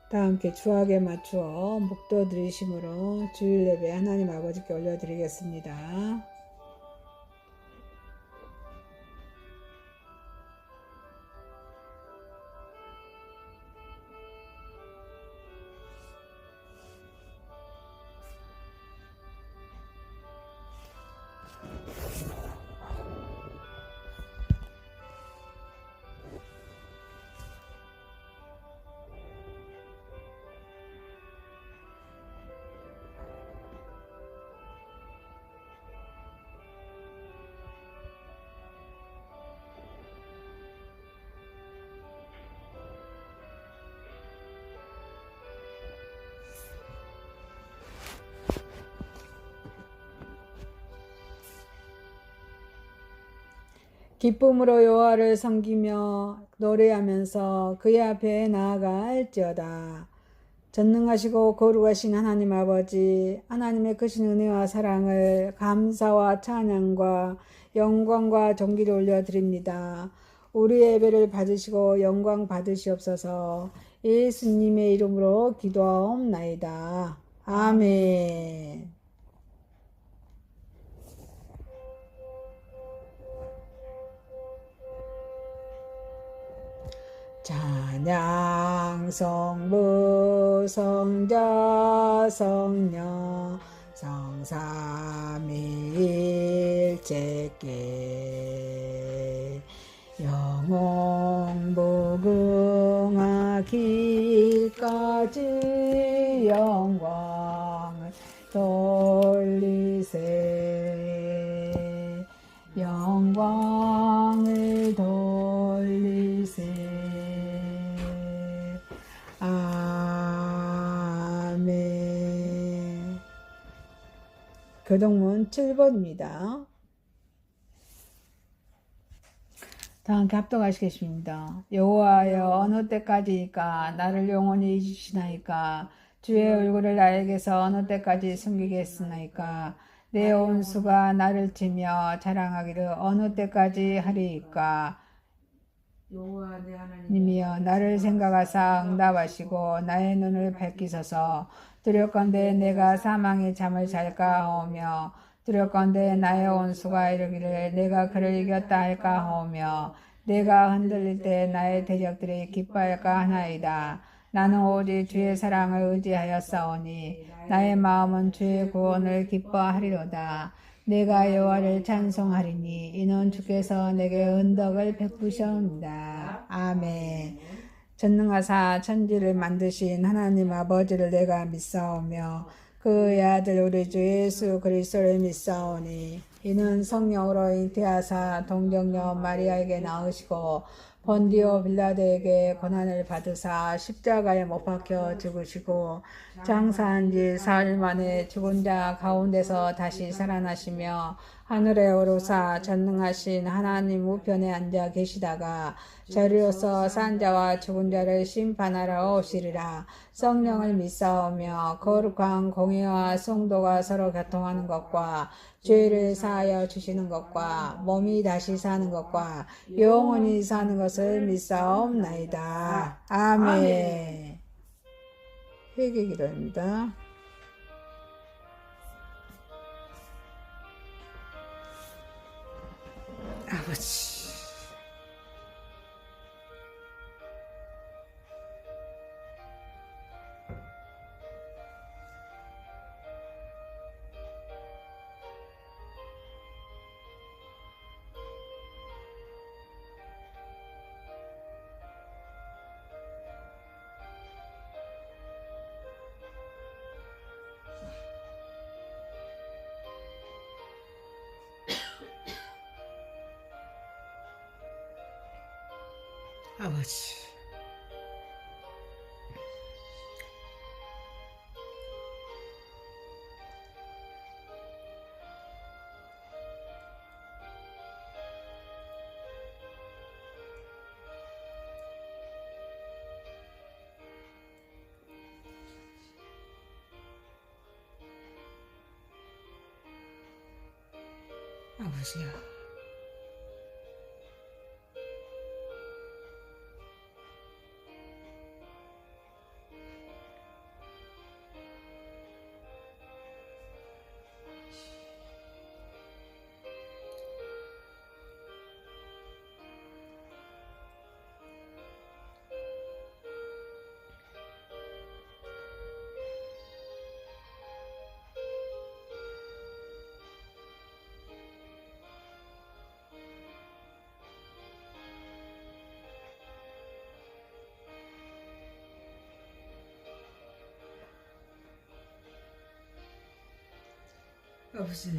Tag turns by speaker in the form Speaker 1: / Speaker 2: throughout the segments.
Speaker 1: 다 함께 주악에 맞추어 목도 들이심으로 주일 예배 하나님 아버지께 올려드리겠습니다. 기쁨으로 여호와를 섬기며 노래하면서 그의 앞에 나아갈지어다. 전능하시고 거룩하신 하나님 아버지, 하나님의 크신 은혜와 사랑을 감사와 찬양과 영광과 존귀를 올려드립니다. 우리의 예배를 받으시고 영광 받으시옵소서. 예수님의 이름으로 기도하옵나이다. 아멘. 찬양 성부 성자 성령 성삼위일체께 영원 무궁하기까지 영광을 돌리세 영광을 돌리세 아멘. 교동문 7번입니다. 다 함께 합독하시겠습니다. 여호와여 어느 때까지이까 나를 영원히 잊으시나이까 주의 얼굴을 나에게서 어느 때까지 숨기겠으나이까 내 온수가 나를 치며 자랑하기를 어느 때까지 하리이까
Speaker 2: 여호와 내 하나님
Speaker 1: 님이여 나를 생각하사 응답하시고 나의 눈을 밝히소서. 두렵건대 내가 사망의 잠을 잘까 하오며 두렵건대 나의 온수가 이르기를 내가 그를 이겼다 할까 하오며 내가 흔들릴 때 나의 대적들이 기뻐할까 하나이다. 나는 오직 주의 사랑을 의지하였사오니 나의 마음은 주의 구원을 기뻐하리로다. 내가 여호와를 찬송하리니 이는 주께서 내게 은덕을 베푸셨습니다. 아멘. 전능하사 천지를 만드신 하나님 아버지를 내가 믿사오며 그의 아들 우리 주 예수 그리스도를 믿사오니 이는 성령으로 잉태하사 동정녀 마리아에게 낳으시고 본디오 빌라도에게 고난을 받으사 십자가에 못 박혀 죽으시고 장사한 지 사흘 만에 죽은 자 가운데서 다시 살아나시며 하늘에 오르사 전능하신 하나님 우편에 앉아 계시다가 저리로서 산 자와 죽은 자를 심판하러 오시리라. 성령을 믿사오며 거룩한 공의와 성도가 서로 교통하는 것과 죄를 사하여 주시는 것과 몸이 다시 사는 것과 영원히 사는 것을 믿사옵나이다. 아멘. 회개 기도입니다. 아버지, 아버지, 아버지야.
Speaker 2: 아버지.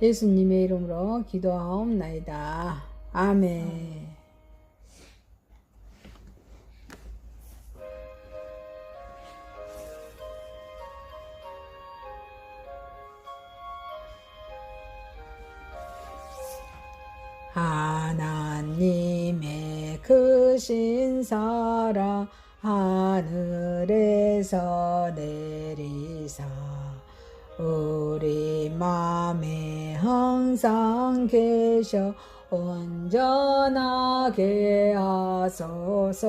Speaker 1: 예수님의 이름으로 기도하옵나이다. 아멘. 하나님의 크신 사랑 하늘에서 내리사 우리 맘에 항상 계셔 온전하게 하소서.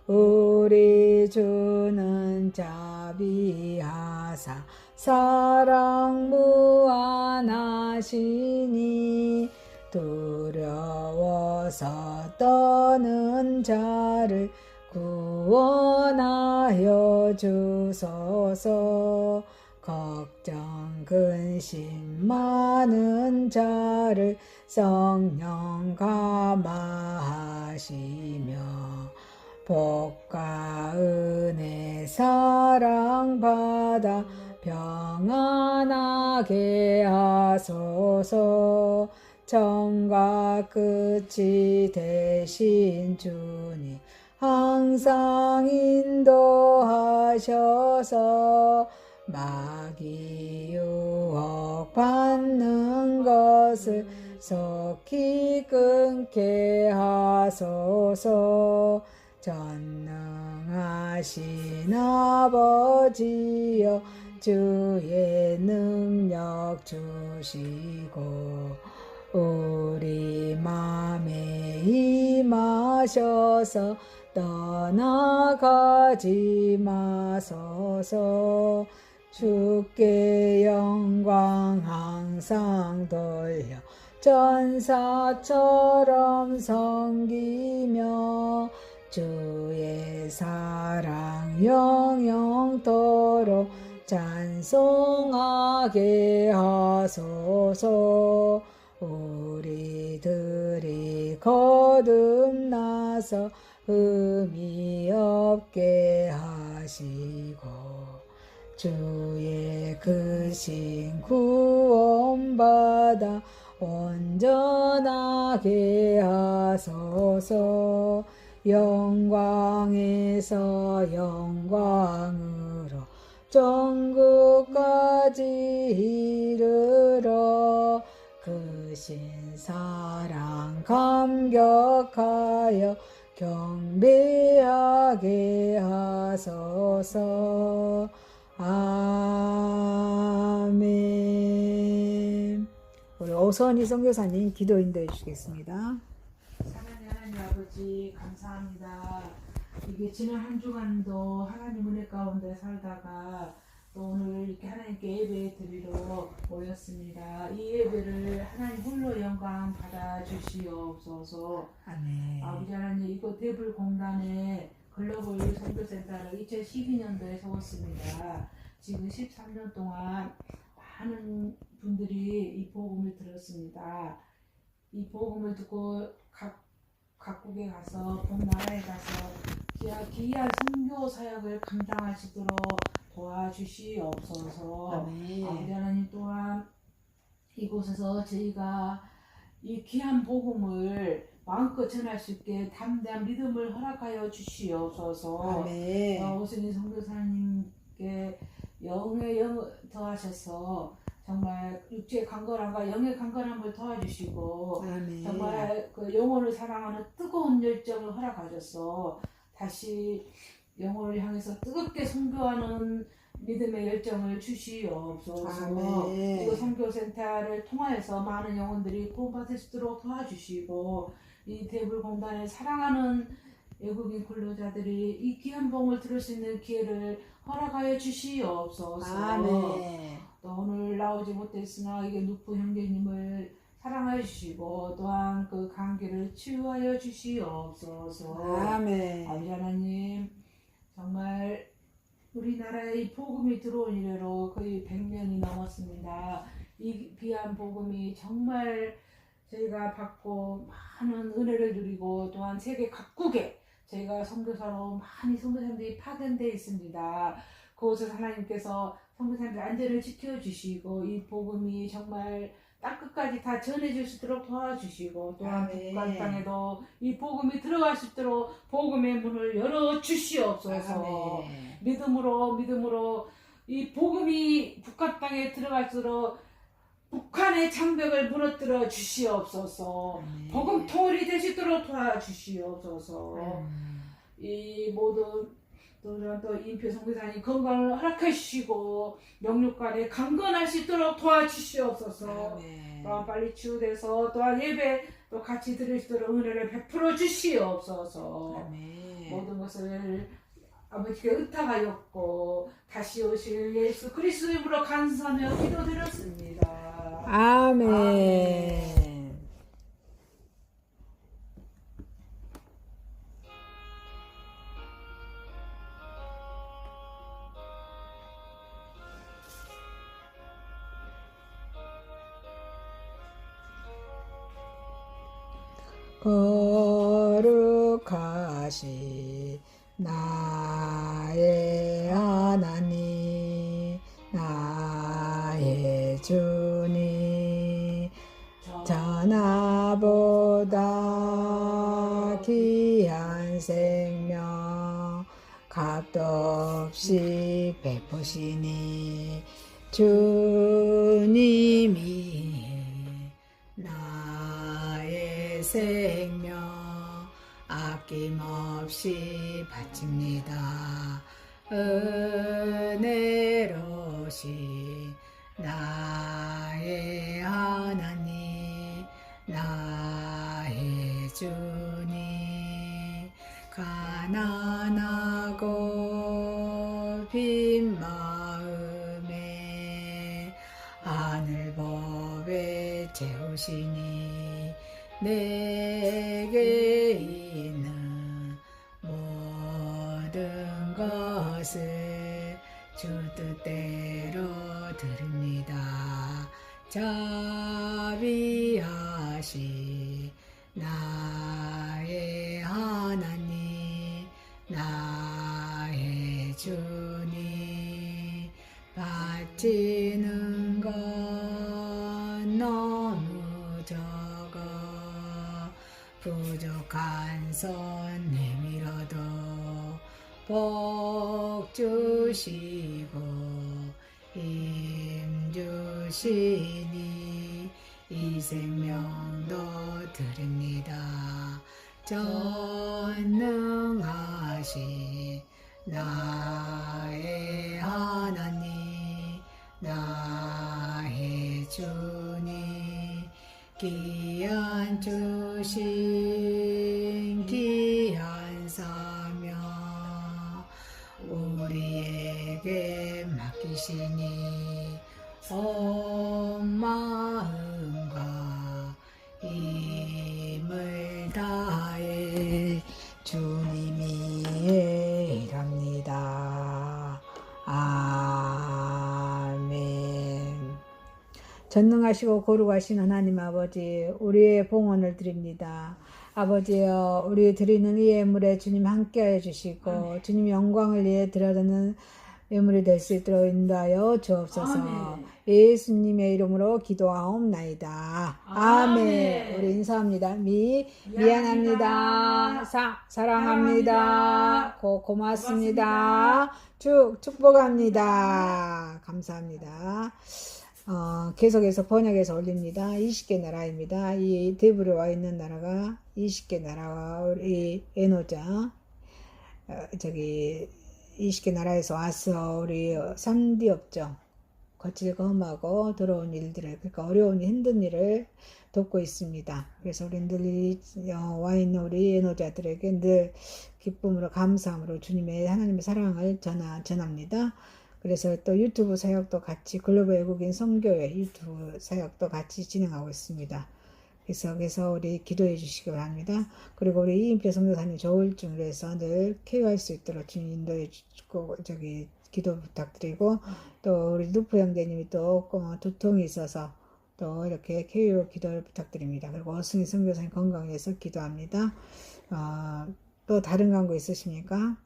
Speaker 1: 우리 주는 자비하사 사랑 무한하시니 두려워서 떠는 자를 구원하여 주소서. 걱정 근심 많은 자를 성령 감화하시며 복과 은혜 사랑받아 평안하게 하소서. 처음과 끝이 되신 주님 항상 인도하셔서 마귀 유혹 받는 것을 속히 끊게 하소서. 전능하신 아버지여 주의 능력 주시고 우리 맘에 임하셔서 떠나가지 마소서. 주께 영광 항상 돌려 전사처럼 섬기며 주의 사랑 영영토록 찬송하게 하소서. 우리들이 거듭나서 흠이 없게 하시고 주의 크신 구원받아 온전하게 하소서. 영광에서 영광으로 천국까지 이르러 크신 사랑 감격하여 경배하게 하소서. 아멘. 우리 오선희 선교사님 기도 인도해 주시겠습니다.
Speaker 2: 사랑하는 하나님 아버지 감사합니다. 이게 지난 한 주간도 하나님 은혜 가운데 살다가 또 오늘 이렇게 하나님께 예배 드리러 모였습니다. 이 예배를 하나님 홀로 영광 받아 주시옵소서.
Speaker 1: 아멘.
Speaker 2: 아버지 하나님, 이곳 대불공단의 글로벌 선교센터를 2012년도에 세웠습니다. 지금 13년 동안 많은 분들이 이 복음을 들었습니다. 이 복음을 듣고 각국에 가서 본 나라에 가서 귀한 선교 사역을 감당하시도록 도와주시옵소서.
Speaker 1: 아멘.
Speaker 2: 아버지 하나님, 또한 이곳에서 저희가 이 귀한 복음을 마음껏 전할 수 있게 담대한 믿음을 허락하여 주시옵소서.
Speaker 1: 아멘.
Speaker 2: 오승희 선교사님께 영의 영 더하셔서 정말 육체의 강건함과 영의 강건함을 도와주시고
Speaker 1: 아멘.
Speaker 2: 정말 그 영혼을 사랑하는 뜨거운 열정을 허락하셔서 다시 영혼을 향해서 뜨겁게 선교하는 믿음의 열정을 주시옵소서.
Speaker 3: 아멘.
Speaker 2: 이거 선교센터를 통하여서 많은 영혼들이 구원받을 수 있도록 도와주시고 이 대불공단을 사랑하는 외국인 근로자들이 이 귀한 복을 들을 수 있는 기회를 허락하여 주시옵소서.
Speaker 3: 아멘.
Speaker 2: 또 오늘 나오지 못했으나 이게 누프 형제님을 사랑하여 주시고 또한 그 감기를 치유하여 주시옵소서.
Speaker 3: 아멘.
Speaker 2: 아버지 하나님 정말 우리나라에 이 복음이 들어온 이래로 거의 100년이 넘었습니다. 이 귀한 복음이 정말 저희가 받고 많은 은혜를 누리고 또한 세계 각국에 저희가 선교사로 많이 선교사님들이 파견되어 있습니다. 그곳에서 하나님께서 선교사님들 안전을 지켜주시고 이 복음이 정말 땅끝까지 다 전해질 수 있도록 도와주시고 또한
Speaker 3: 아멘.
Speaker 2: 북한 땅에도 이 복음이 들어갈 수 있도록 복음의 문을 열어 주시옵소서.
Speaker 3: 아멘.
Speaker 2: 믿음으로 이 복음이 북한 땅에 들어갈수록 북한의 장벽을 무너뜨려 주시옵소서.
Speaker 3: 아멘.
Speaker 2: 복음 통일이 될 수 있도록 도와주시옵소서. 이 모든 또 인표 선교사님 건강을 허락해 주시고 영육간에 강건할 수 있도록 도와주시옵소서.
Speaker 3: 아멘.
Speaker 2: 또한 빨리 치유돼서 또한 예배 또 같이 드릴 수 있도록 은혜를 베풀어 주시옵소서.
Speaker 3: 아멘.
Speaker 2: 모든 것을 아버지께 의탁하였고 다시 오실 예수 그리스도 이름으로 간사하며 기도드렸습니다.
Speaker 3: 아멘. 거룩하시 나의 하나님 나의 주님 전하보다 귀한 생명 값도 없이 베푸시니 주님이 나의 생명 아낌없이 바칩니다. 은혜로시 나의 하나님 나의 주님 가난하고 빈 마음에 하늘법에 채우시니 내게 있는 모든 것을 주 뜻대로 드립니다. 자비하시 나의 하나님 나의 주님 바치는 것 너무 적어 부족한 손 내밀어도 복 주시고 힘 주시니 이 생명도 드립니다. 전능하신 나의 하나님 나의 주님 귀한 주신 귀한 사명 우리에게 맡기시니 온 마음과 힘을 다해 주님이 일합니다. 아멘. 전능하시고 거룩하신 하나님 아버지, 우리의 봉헌을 드립니다. 아버지여, 우리 드리는 이 예물에 주님 함께하여 주시고 주님 영광을 위해 드려드는 예물이 될 수 있도록 인도하여 주옵소서.
Speaker 2: 아멘.
Speaker 3: 예수님의 이름으로 기도하옵나이다. 아멘. 우리 인사합니다. 미안합니다. 사랑합니다. 고맙습니다. 축복합니다. 감사합니다. 계속해서 번역해서 올립니다. 20개 나라입니다. 이 테이블에 와 있는 나라가 20개 나라와 우리 애노자 이식의 나라에서 와서 우리 삶이 없죠. 거칠고 험하고 더러운 일들을, 그러니까 어려운 힘든 일을 돕고 있습니다. 그래서 우리 늘 와 있는 우리 예노자들에게 늘 기쁨으로 감사함으로 주님의 하나님의 사랑을 전합니다. 그래서 또 유튜브 사역도 같이 글로벌 외국인 선교회 유튜브 사역도 같이 진행하고 있습니다. 그래서 우리 기도해 주시기 바랍니다. 그리고 우리 이인표 선교사님 저울증을 해서 늘 쾌유할 수 있도록 주님 인도해 주고 기도 부탁드리고, 또 우리 루프 형제님이 또 두통이 있어서 또 이렇게 쾌유 기도를 부탁드립니다. 그리고 어승희 선교사님 건강해서 기도합니다. 또 다른 광고 있으십니까?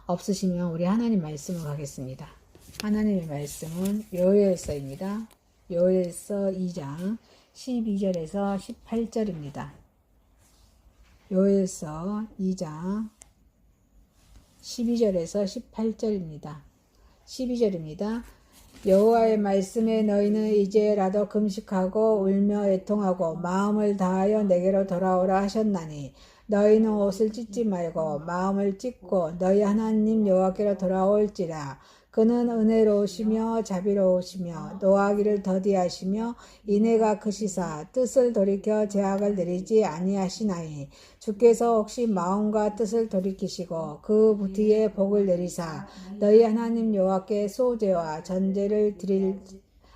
Speaker 3: 없으시면 우리 하나님 말씀을 가겠습니다. 하나님의 말씀은 요엘서입니다. 요엘서 2장 12절에서 18절입니다. 요엘서 2장 12절에서 18절입니다. 12절입니다. 여호와의 말씀에 너희는 이제라도 금식하고 울며 애통하고 마음을 다하여 내게로 돌아오라 하셨나니 너희는 옷을 찢지 말고 마음을 찢고 너희 하나님 여호와께로 돌아올지라. 그는 은혜로우시며 자비로우시며 노하기를 더디하시며 인애가 크시사 뜻을 돌이켜 제약을 내리지 아니하시나니 주께서 혹시 마음과 뜻을 돌이키시고 그 뒤에 복을 내리사 너희 하나님 여호와께 소제와 전제를 드릴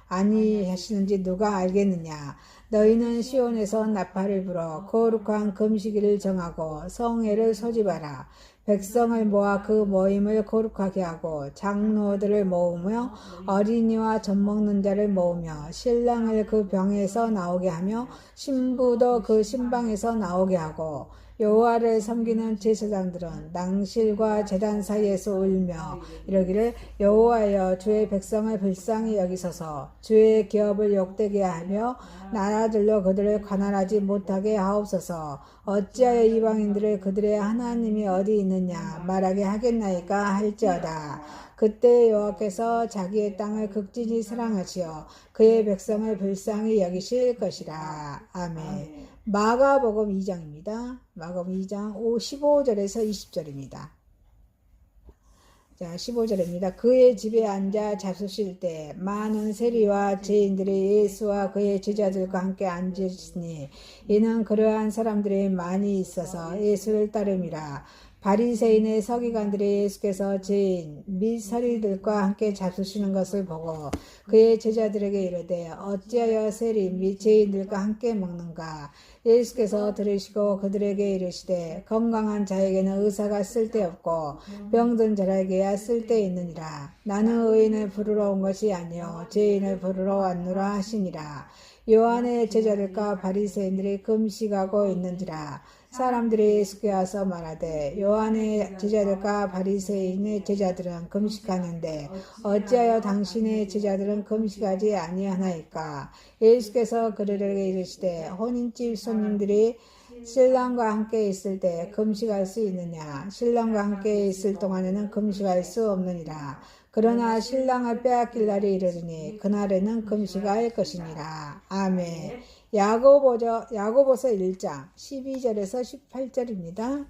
Speaker 3: 아니하시는지 누가 알겠느냐. 너희는 시온에서 나팔을 불어 거룩한 금식일을 정하고 성회를 소집하라. 백성을 모아 그 모임을 거룩하게 하고 장로들을 모으며 어린이와 젖먹는 자를 모으며 신랑을 그 병에서 나오게 하며 신부도 그 신방에서 나오게 하고 여호와를 섬기는 제사장들은 낭실과 제단 사이에서 울며 이러기를 여호와여 주의 백성을 불쌍히 여기소서. 주의 기업을 욕되게 하며 나라들로 그들을 관할하지 못하게 하옵소서. 어찌하여 이방인들을 그들의 하나님이 어디 있느냐 말하게 하겠나이까 할지어다. 그때 여호와께서 자기의 땅을 극진히 사랑하시어 그의 백성을 불쌍히 여기실 것이라. 아멘. 마가복음 2장입니다. 마가복음 2장 15절에서 20절입니다. 자, 15절입니다. 그의 집에 앉아 잡수실 때 많은 세리와 죄인들이 예수와 그의 제자들과 함께 앉으시니 이는 그러한 사람들이 많이 있어서 예수를 따름이라. 바리새인의 서기관들이 예수께서 죄인 및 서리들과 함께 잡수시는 것을 보고 그의 제자들에게 이르되 어찌하여 세리 및 죄인들과 함께 먹는가. 예수께서 들으시고 그들에게 이르시되 건강한 자에게는 의사가 쓸데없고 병든 자에게야 쓸데있느니라. 나는 의인을 부르러 온 것이 아니요 죄인을 부르러 왔노라 하시니라. 요한의 제자들과 바리새인들이 금식하고 있는지라. 사람들이 예수께 와서 말하되 요한의 제자들과 바리새인의 제자들은 금식하는데 어찌하여 당신의 제자들은 금식하지 아니하나이까. 예수께서 그들에게 이르시되 혼인집 손님들이 신랑과 함께 있을 때 금식할 수 있느냐. 신랑과 함께 있을 동안에는 금식할 수 없느니라. 그러나 신랑을 빼앗길 날이 이르리니 그날에는 금식할 것이니라. 아멘. 야고보서 1장 12절에서 18절입니다.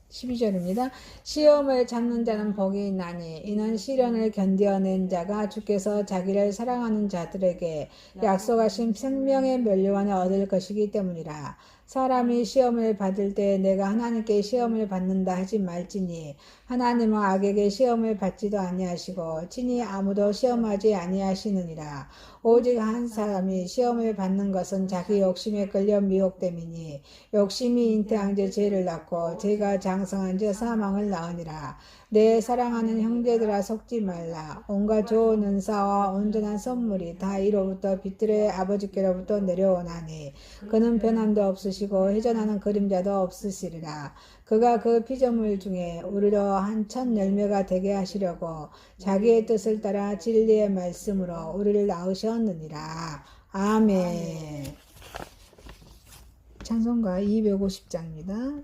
Speaker 3: 12절입니다. 시험을 참는 자는 복이 있나니 이는 시련을 견뎌낸 자가 주께서 자기를 사랑하는 자들에게 약속하신 생명의 면류관을 얻을 것이기 때문이라. 사람이 시험을 받을 때 내가 하나님께 시험을 받는다 하지 말지니 하나님은 악에게 시험을 받지도 아니하시고 친히 아무도 시험하지 아니하시느니라. 오직 한 사람이 시험을 받는 것은 자기 욕심에 끌려 미혹됨이니 욕심이 잉태한즉 죄를 낳고 죄가 장성한즉 사망을 낳으니라. 내 사랑하는 형제들아 속지 말라. 온갖 좋은 은사와 온전한 선물이 다 이로부터 빛들의 아버지께로부터 내려오나니 그는 변함도 없으시고 회전하는 그림자도 없으시리라. 그가 그 피조물 중에 우리로 한 첫 열매가 되게 하시려고 자기의 뜻을 따라 진리의 말씀으로 우리를 낳으셨느니라. 아멘. 찬송가 250장입니다.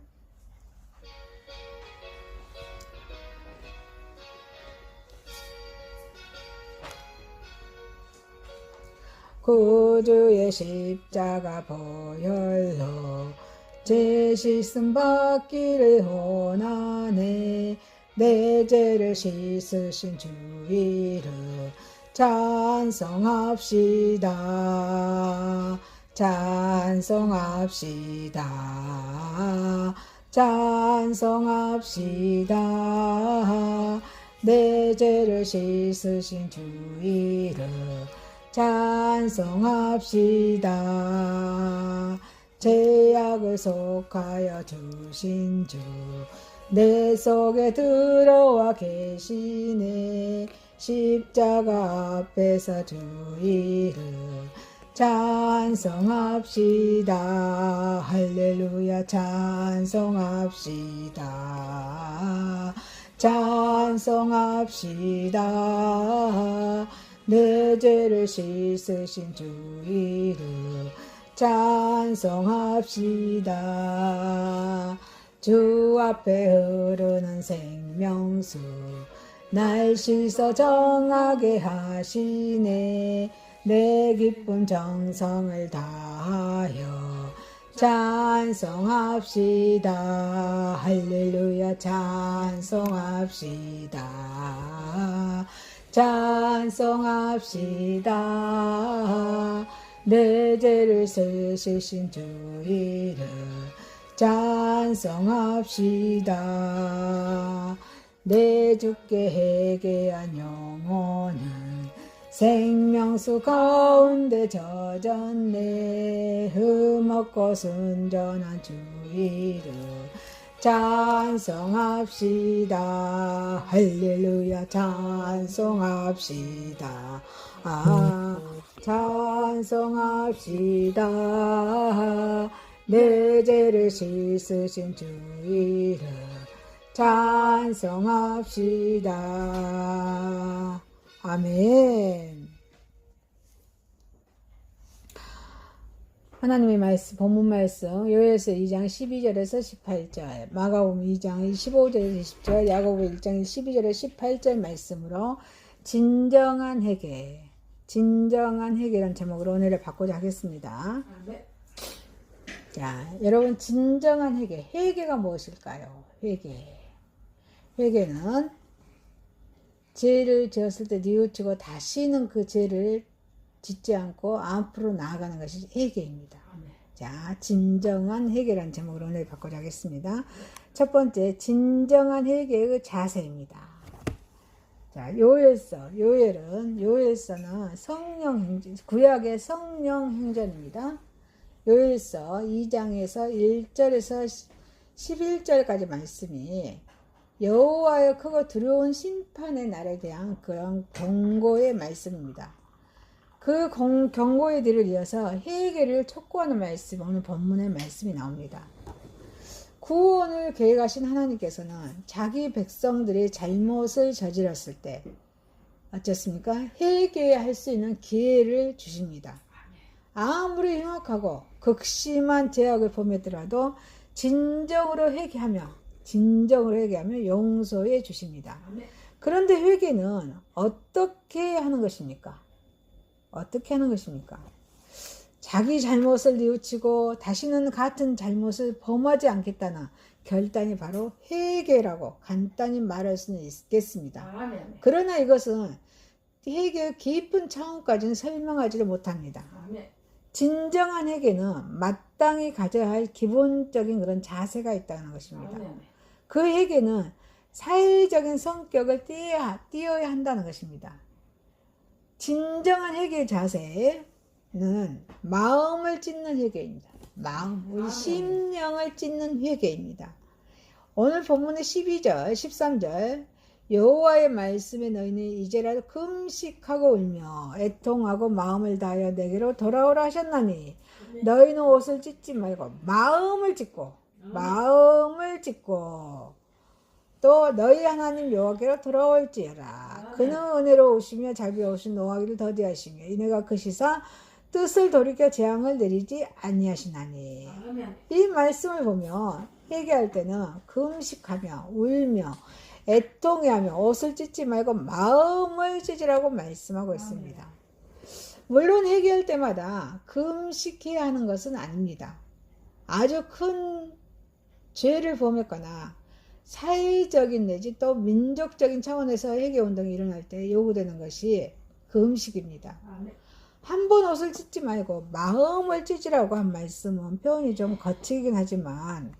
Speaker 3: 구주의 십자가 보혈로 제 씻음 받기를 원하네. 내 죄를 씻으신 주 이름 찬송합시다. 찬송합시다. 찬송합시다. 내 죄를 씻으신 주 이름 찬송합시다. 죄악을 속하여 주신 주 내 속에 들어와 계시네. 십자가 앞에서 주 이름 찬송합시다. 할렐루야 찬송합시다. 찬송합시다. 내 죄를 씻으신 주 이름 찬송합시다. 주 앞에 흐르는 생명수 날 씻어 정하게 하시네. 내 기쁨 정성을 다하여 찬송합시다. 할렐루야 찬송합시다. 찬송합시다. 내 죄를 씻으신 주 이름 찬송합시다. 내 주께 회개한 영혼은 생명수 가운데 젖었네. 흠없고 순전한 주 이름 찬송합시다. 할렐루야 찬송합시다. 찬송합시다. 내 죄를 씻으신 주 이름 찬송합시다. 아멘. 하나님의 말씀, 본문 말씀, 요엘서 2장 12절에서 18절, 마가복음 2장 15절에서 20절, 야고보 1장 12절에서 18절 말씀으로 진정한 회개, 진정한 회개라는 제목으로 오늘을 받고자 하겠습니다. 자, 여러분 진정한 회개, 회개가 무엇일까요? 회개는 죄를 지었을 때 뉘우치고 다시는 그 죄를 짓지 않고 앞으로 나아가는 것이 회개입니다. 자, 진정한 회개라는 제목으로 오늘 바꾸자 하겠습니다. 첫 번째, 진정한 회개의 자세입니다. 자, 요엘서는 성령 행전, 구약의 성령 행전입니다. 요엘서 2장에서 1절에서 11절까지 말씀이 여호와의 크고 두려운 심판의 날에 대한 그런 경고의 말씀입니다. 그 경고의 뒤를 이어서 회개를 촉구하는 말씀, 오늘 본문의 말씀이 나옵니다. 구원을 계획하신 하나님께서는 자기 백성들이 잘못을 저질렀을 때 어쨌습니까? 회개할 수 있는 기회를 주십니다. 아무리 흉악하고 극심한 죄악을 범했더라도 진정으로 회개하며 용서해 주십니다. 그런데 회개는 어떻게 하는 것입니까? 자기 잘못을 뉘우치고 다시는 같은 잘못을 범하지 않겠다는 결단이 바로 회개라고 간단히 말할 수는 있겠습니다. 그러나 이것은 회개의 깊은 차원까지는 설명하지를 못합니다. 진정한 회개는 마땅히 가져야 할 기본적인 그런 자세가 있다는 것입니다. 그 회개는 사회적인 성격을 띄어야 한다는 것입니다. 진정한 회개의 자세는 마음을 찢는 회개입니다. 우리 심령을 찢는 회개입니다. 오늘 본문의 12절, 13절 여호와의 말씀에 너희는 이제라도 금식하고 울며 애통하고 마음을 다하여 내게로 돌아오라 하셨나니 너희는 옷을 찢지 말고 마음을 찢고 또 너희 하나님 여호와께로 돌아올지어라. 그는 은혜로우시며 자비로우신 노하기를 더디하시며 이내가 크시사 뜻을 돌이켜 재앙을 내리지 아니하시나니. 이 말씀을 보면 회개할 때는 금식하며 울며 애통해하며 옷을 찢지 말고 마음을 찢으라고 말씀하고 있습니다. 물론 회개할 때마다 금식해야 하는 것은 아닙니다. 아주 큰 죄를 범했거나 사회적인 내지 또 민족적인 차원에서 회개운동이 일어날 때 요구되는 것이 그 음식입니다.
Speaker 2: 아멘.
Speaker 3: 한 번 옷을 찢지 말고 마음을 찢으라고 한 말씀은 표현이 좀 거칠긴 하지만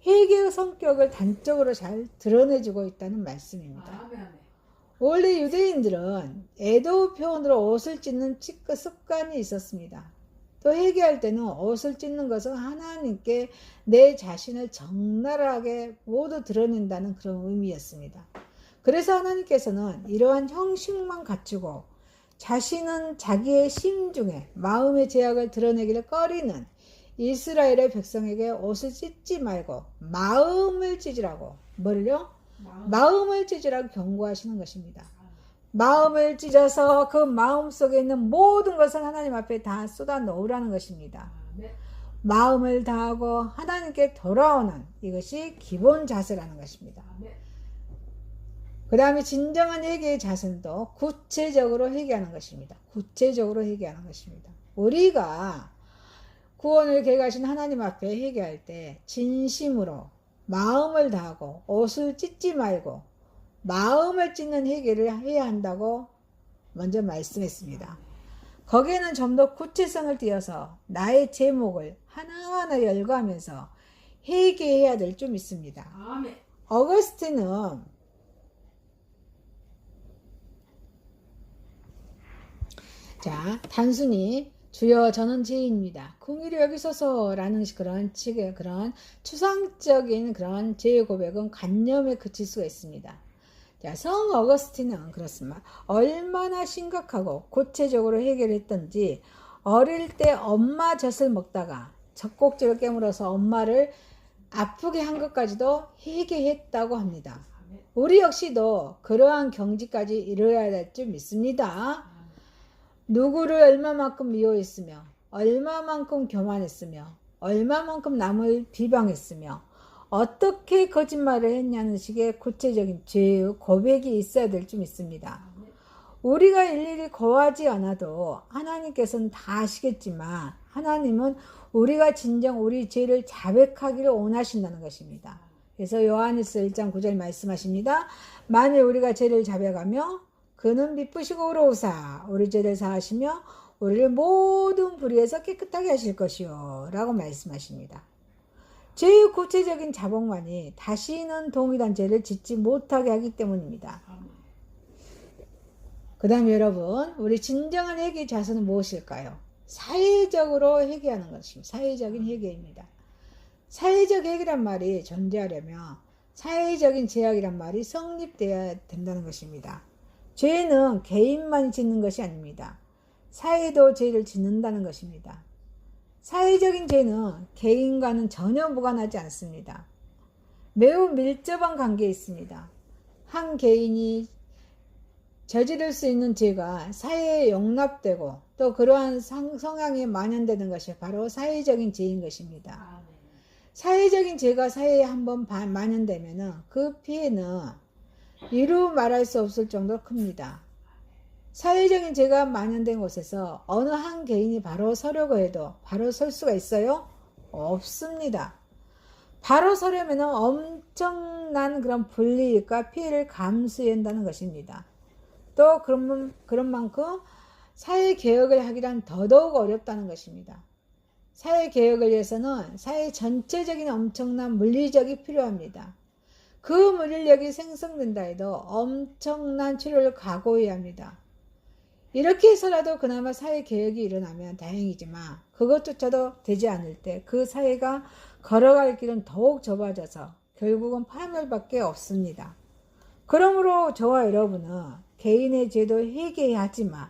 Speaker 3: 회개의 성격을 단적으로 잘 드러내주고 있다는 말씀입니다.
Speaker 2: 아멘.
Speaker 3: 원래 유대인들은 애도 표현으로 옷을 찢는 습관이 있었습니다. 또 회개할 때는 옷을 찢는 것은 하나님께 내 자신을 적나라하게 모두 드러낸다는 그런 의미였습니다. 그래서 하나님께서는 이러한 형식만 갖추고 자신은 자기의 심중에 마음의 죄악을 드러내기를 꺼리는 이스라엘의 백성에게 옷을 찢지 말고 마음을 찢으라고, 뭐를요? 마음을 찢으라고 경고하시는 것입니다. 마음을 찢어서 그 마음 속에 있는 모든 것을 하나님 앞에 다 쏟아 놓으라는 것입니다.
Speaker 2: 아멘.
Speaker 3: 마음을 다하고 하나님께 돌아오는 이것이 기본 자세라는 것입니다.
Speaker 2: 아멘.
Speaker 3: 그 다음에 진정한 회개의 자세도 구체적으로 회개하는 것입니다. 구체적으로 회개하는 것입니다. 우리가 구원을 계획하신 하나님 앞에 회개할 때 진심으로 마음을 다하고 옷을 찢지 말고 마음을 찢는 회개를 해야 한다고 먼저 말씀했습니다. 거기에는 좀 더 구체성을 띄어서 나의 제목을 하나하나 열거하면서 회개해야 될 점 있습니다.
Speaker 2: 아멘.
Speaker 3: 어거스틴은 단순히 주여 저는 죄인입니다. 긍휼히 여기소서라는 그런 식의 그런 추상적인 그런 죄의 고백은 관념에 그칠 수가 있습니다. 성 어거스틴은 그렇습니다. 얼마나 심각하고 구체적으로 해결했던지 어릴 때 엄마 젖을 먹다가 젖꼭지를 깨물어서 엄마를 아프게 한 것까지도 회개했다고 합니다. 우리 역시도 그러한 경지까지 이르러야 될 줄 믿습니다. 누구를 얼마만큼 미워했으며 얼마만큼 교만했으며 얼마만큼 남을 비방했으며 어떻게 거짓말을 했냐는 식의 구체적인 죄의 고백이 있어야 될 줄 믿습니다. 우리가 일일이 고하지 않아도 하나님께서는 다 아시겠지만 하나님은 우리가 진정 우리 죄를 자백하기를 원하신다는 것입니다. 그래서 요한일서 1장 9절 말씀하십니다. 만일 우리가 죄를 자백하며 그는 미쁘시고 의로우사 우리 죄를 사하시며 우리를 모든 불의에서 깨끗하게 하실 것이요 라고 말씀하십니다. 죄의 구체적인 자복만이 다시는 동일한 죄를 짓지 못하게 하기 때문입니다. 그 다음에 여러분, 우리 진정한 회개의 자세는 무엇일까요? 사회적으로 회개하는 것입니다. 사회적인 회개입니다. 사회적 회개란 말이 존재하려면 사회적인 제약이란 말이 성립되어야 된다는 것입니다. 죄는 개인만이 짓는 것이 아닙니다. 사회도 죄를 짓는다는 것입니다. 사회적인 죄는 개인과는 전혀 무관하지 않습니다. 매우 밀접한 관계에 있습니다. 한 개인이 저지를 수 있는 죄가 사회에 용납되고 또 그러한 성향에 만연되는 것이 바로 사회적인 죄인 것입니다. 사회적인 죄가 사회에 한번 만연되면 그 피해는 이루 말할 수 없을 정도로 큽니다. 사회적인 죄가 만연된 곳에서 어느 한 개인이 바로 서려고 해도 바로 설 수가 있어요? 없습니다. 바로 서려면 엄청난 그런 불이익과 피해를 감수해야 한다는 것입니다. 또 그런 만큼 사회개혁을 하기란 더더욱 어렵다는 것입니다. 사회개혁을 위해서는 사회 전체적인 엄청난 물리력이 필요합니다. 그 물리력이 생성된다 해도 엄청난 치료를 각오해야 합니다. 이렇게 해서라도 그나마 사회개혁이 일어나면 다행이지만 그것조차도 되지 않을 때 그 사회가 걸어갈 길은 더욱 좁아져서 결국은 파멸밖에 없습니다. 그러므로 저와 여러분은 개인의 죄도 회개해야 하지만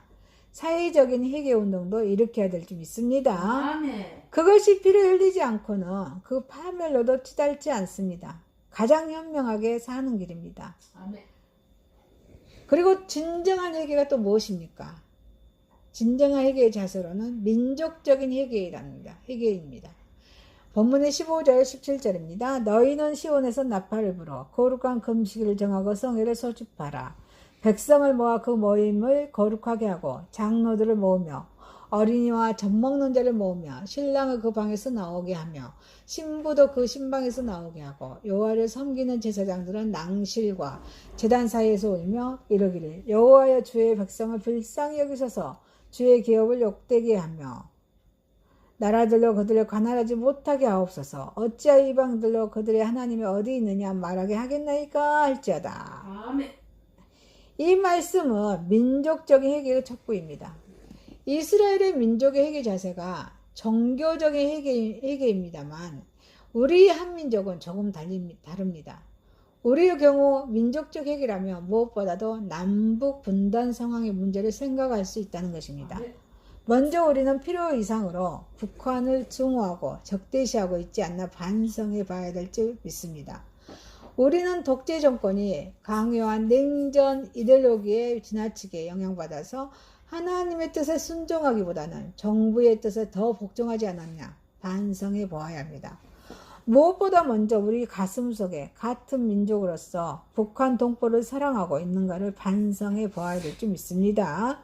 Speaker 3: 사회적인 회개운동도 일으켜야 될 줄 믿습니다.
Speaker 2: 아멘.
Speaker 3: 그것이 피를 흘리지 않고는 그 파멸로도 치달지 않습니다. 가장 현명하게 사는 길입니다.
Speaker 2: 아멘.
Speaker 3: 그리고 진정한 회개가 또 무엇입니까? 진정한 회개의 자세로는 민족적인 회개입니다. 본문의 15절 17절입니다. 너희는 시온에서 나팔을 불어 거룩한 금식일을 정하고 성회를 소집하라. 백성을 모아 그 모임을 거룩하게 하고 장로들을 모으며 어린이와 젖먹는 자를 모으며 신랑을 그 방에서 나오게 하며 신부도 그 신방에서 나오게 하고 여호와를 섬기는 제사장들은 낭실과 제단 사이에서 울며 이르기를 여호와여 주의 백성을 불쌍히 여기셔서 주의 기업을 욕되게 하며 나라들로 그들을 관할하지 못하게 하옵소서. 어찌하여 이방들로 그들의 하나님이 어디 있느냐 말하게 하겠나이까 할지어다.
Speaker 2: 아멘.
Speaker 3: 이 말씀은 민족적인 회개의 촉구입니다. 이스라엘의 민족의 회개 자세가 종교적인 회개입니다만 우리 한민족은 조금 다릅니다. 우리의 경우 민족적 회개라면 무엇보다도 남북 분단 상황의 문제를 생각할 수 있다는 것입니다. 먼저 우리는 필요 이상으로 북한을 증오하고 적대시하고 있지 않나 반성해 봐야 될 줄 믿습니다. 우리는 독재 정권이 강요한 냉전 이데올로기에 지나치게 영향받아서 하나님의 뜻에 순종하기보다는 정부의 뜻에 더 복종하지 않았냐 반성해 보아야 합니다. 무엇보다 먼저 우리 가슴 속에 같은 민족으로서 북한 동포를 사랑하고 있는가를 반성해 보아야 될 줄 믿습니다.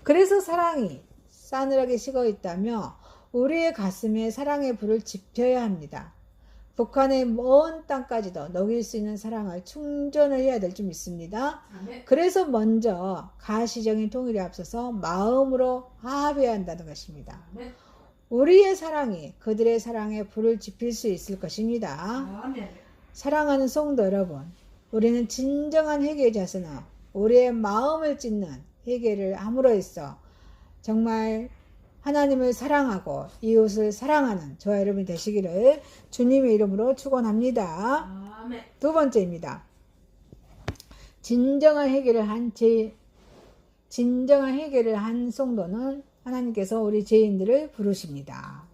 Speaker 3: 그래서 사랑이 싸늘하게 식어 있다며 우리의 가슴에 사랑의 불을 지펴야 합니다. 북한의 먼 땅까지도 녹일 수 있는 사랑을 충전을 해야 될 줄 믿습니다. 그래서 먼저 가시적인 통일에 앞서서 마음으로 화합해야 한다는 것입니다. 우리의 사랑이 그들의 사랑에 불을 지필 수 있을 것입니다. 사랑하는 성도 여러분, 우리는 진정한 회개의 자세는 우리의 마음을 찢는 회개를 함으로써 정말 하나님을 사랑하고 이웃을 사랑하는 저와 여러분이 되시기를 주님의 이름으로 축원합니다.
Speaker 2: 아멘.
Speaker 3: 두 번째입니다. 진정한 회개를 한 성도는 하나님께서 우리 죄인들을 부르십니다.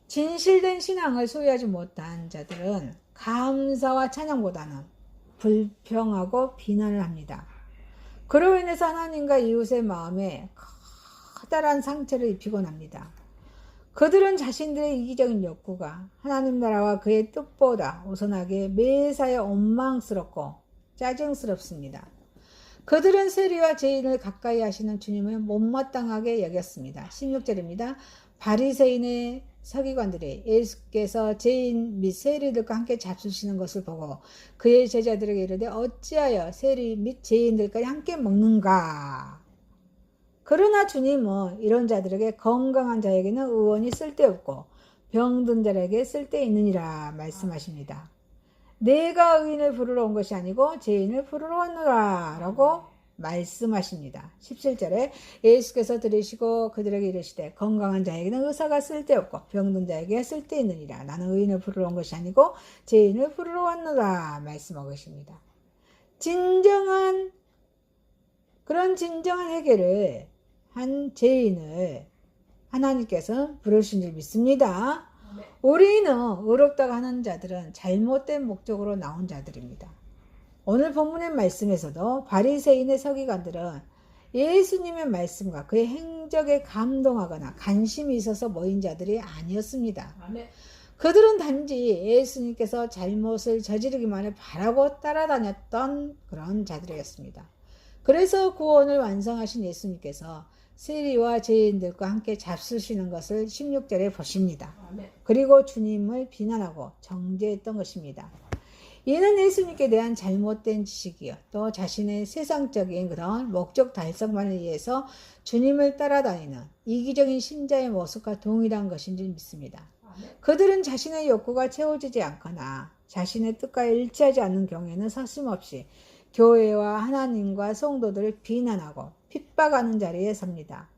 Speaker 3: 진실된 신앙을 소유하지 못한 자들은 감사와 찬양보다는 불평하고 비난을 합니다. 그로 인해서 하나님과 이웃의 마음에 커다란 상처를 입히곤 합니다. 그들은 자신들의 이기적인 욕구가 하나님 나라와 그의 뜻보다 우선하게 매사에 원망스럽고 짜증스럽습니다. 그들은 세리와 죄인을 가까이 하시는 주님을 못마땅하게 여겼습니다. 16절입니다. 바리새인의 서기관들이 예수께서 죄인 및 세리들과 함께 잡수시는 것을 보고 그의 제자들에게 이르되 어찌하여 세리 및 죄인들까지 함께 먹는가? 그러나 주님은 이런 자들에게 건강한 자에게는 의원이 쓸데없고 병든 자에게 쓸데있느니라 말씀하십니다. 내가 의인을 부르러 온 것이 아니고 죄인을 부르러 왔노라 라고 말씀하십니다. 17절에 예수께서 들으시고 그들에게 이르시되 건강한 자에게는 의사가 쓸데없고 병든 자에게 쓸데있느니라. 나는 의인을 부르러 온 것이 아니고 죄인을 부르러 왔노라 말씀하고 계십니다. 그런 진정한 회개를 한 죄인을 하나님께서 부르신 줄 믿습니다. 우리는 의롭다고 하는 자들은 잘못된 목적으로 나온 자들입니다. 오늘 본문의 말씀에서도 바리새인의 서기관들은 예수님의 말씀과 그의 행적에 감동하거나 관심이 있어서 모인 자들이 아니었습니다. 그들은 단지 예수님께서 잘못을 저지르기만을 바라고 따라다녔던 그런 자들이었습니다. 그래서 구원을 완성하신 예수님께서 세리와 죄인들과 함께 잡수시는 것을 16절에 보십니다. 그리고 주님을 비난하고 정죄했던 것입니다. 이는 예수님께 대한 잘못된 지식이요 또 자신의 세상적인 그런 목적 달성만을 위해서 주님을 따라다니는 이기적인 신자의 모습과 동일한 것인 줄 믿습니다. 그들은 자신의 욕구가 채워지지 않거나 자신의 뜻과 일치하지 않는 경우에는 서슴없이 교회와 하나님과 성도들을 비난하고 핍박하는 자리에 섭니다.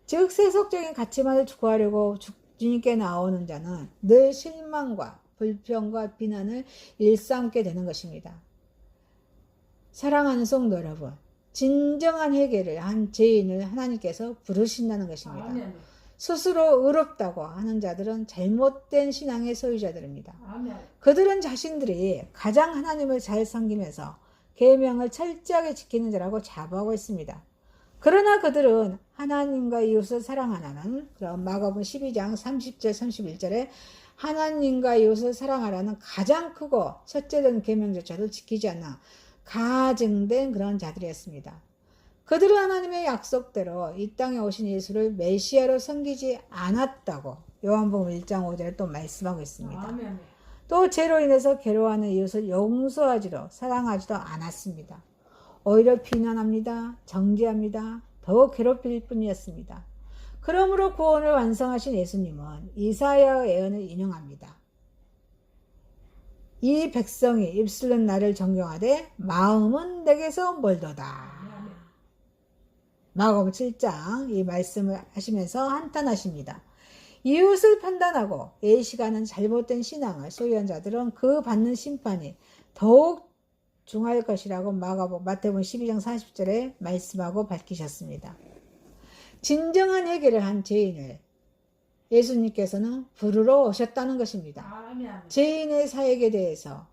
Speaker 3: 즉 세속적인 가치만을 추구하려고 주님께 나오는 자는 늘 실망과 불평과 비난을 일삼게 되는 것입니다. 사랑하는 성도 여러분, 진정한 회개를 한 죄인을 하나님께서 부르신다는 것입니다. 스스로 의롭다고 하는 자들은 잘못된 신앙의 소유자들입니다. 그들은 자신들이 가장 하나님을 잘 섬기면서 계명을 철저하게 지키는 자라고 자부하고 있습니다. 그러나 그들은 하나님과 이웃을 사랑하라는 그런 마가복음 12장 30절 31절에 하나님과 이웃을 사랑하라는 가장 크고 첫째된 계명조차도 지키지 않나 가증된 그런 자들이었습니다. 그들은 하나님의 약속대로 이 땅에 오신 예수를 메시아로 섬기지 않았다고 요한복음 1장 5절에 또 말씀하고 있습니다.
Speaker 2: 아멘.
Speaker 3: 또 죄로 인해서 괴로워하는 이웃을 용서하지도 사랑하지도 않았습니다. 오히려 비난합니다. 정죄합니다. 더 괴롭힐 뿐이었습니다. 그러므로 구원을 완성하신 예수님은 이사야의 예언을 인용합니다. 이 백성이 입술은 나를 정경하되 마음은 내게서 멀도다. 마가복음 7장 이 말씀을 하시면서 한탄하십니다. 이웃을 판단하고 예시가는 잘못된 신앙을 소유한 자들은 그 받는 심판이 더욱 중할 것이라고 마태복음 12장 40절에 말씀하고 밝히셨습니다. 진정한 회개를 한 죄인을 예수님께서는 부르러 오셨다는 것입니다.
Speaker 2: 아멘.
Speaker 3: 죄인의 사역에 대해서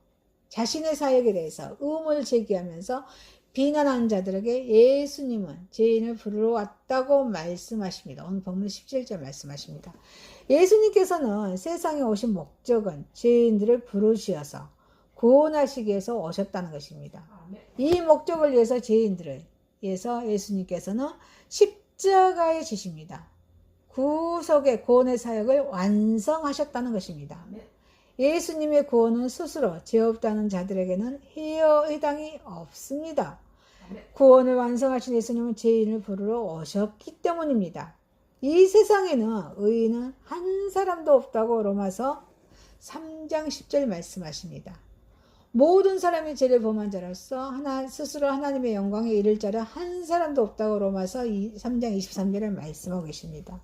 Speaker 3: 자신의 사역에 대해서 의문을 제기하면서 비난하는 자들에게 예수님은 죄인을 부르러 왔다고 말씀하십니다. 오늘 본문 17절 말씀하십니다. 예수님께서는 세상에 오신 목적은 죄인들을 부르시어서 구원하시기 위해서 오셨다는 것입니다.
Speaker 2: 아멘.
Speaker 3: 이 목적을 위해서 죄인들을 위해서 예수님께서는 십자가에 지십니다. 구속의 구원의 사역을 완성하셨다는 것입니다.
Speaker 2: 아멘.
Speaker 3: 예수님의 구원은 스스로 죄 없다는 자들에게는 해당이 없습니다.
Speaker 2: 아멘.
Speaker 3: 구원을 완성하신 예수님은 죄인을 부르러 오셨기 때문입니다. 이 세상에는 의인은 한 사람도 없다고 로마서 3장 10절 말씀하십니다. 모든 사람이 죄를 범한 자로서 스스로 하나님의 영광에 이를 자를 한 사람도 없다고 로마서 3장 23절에 말씀하고 계십니다.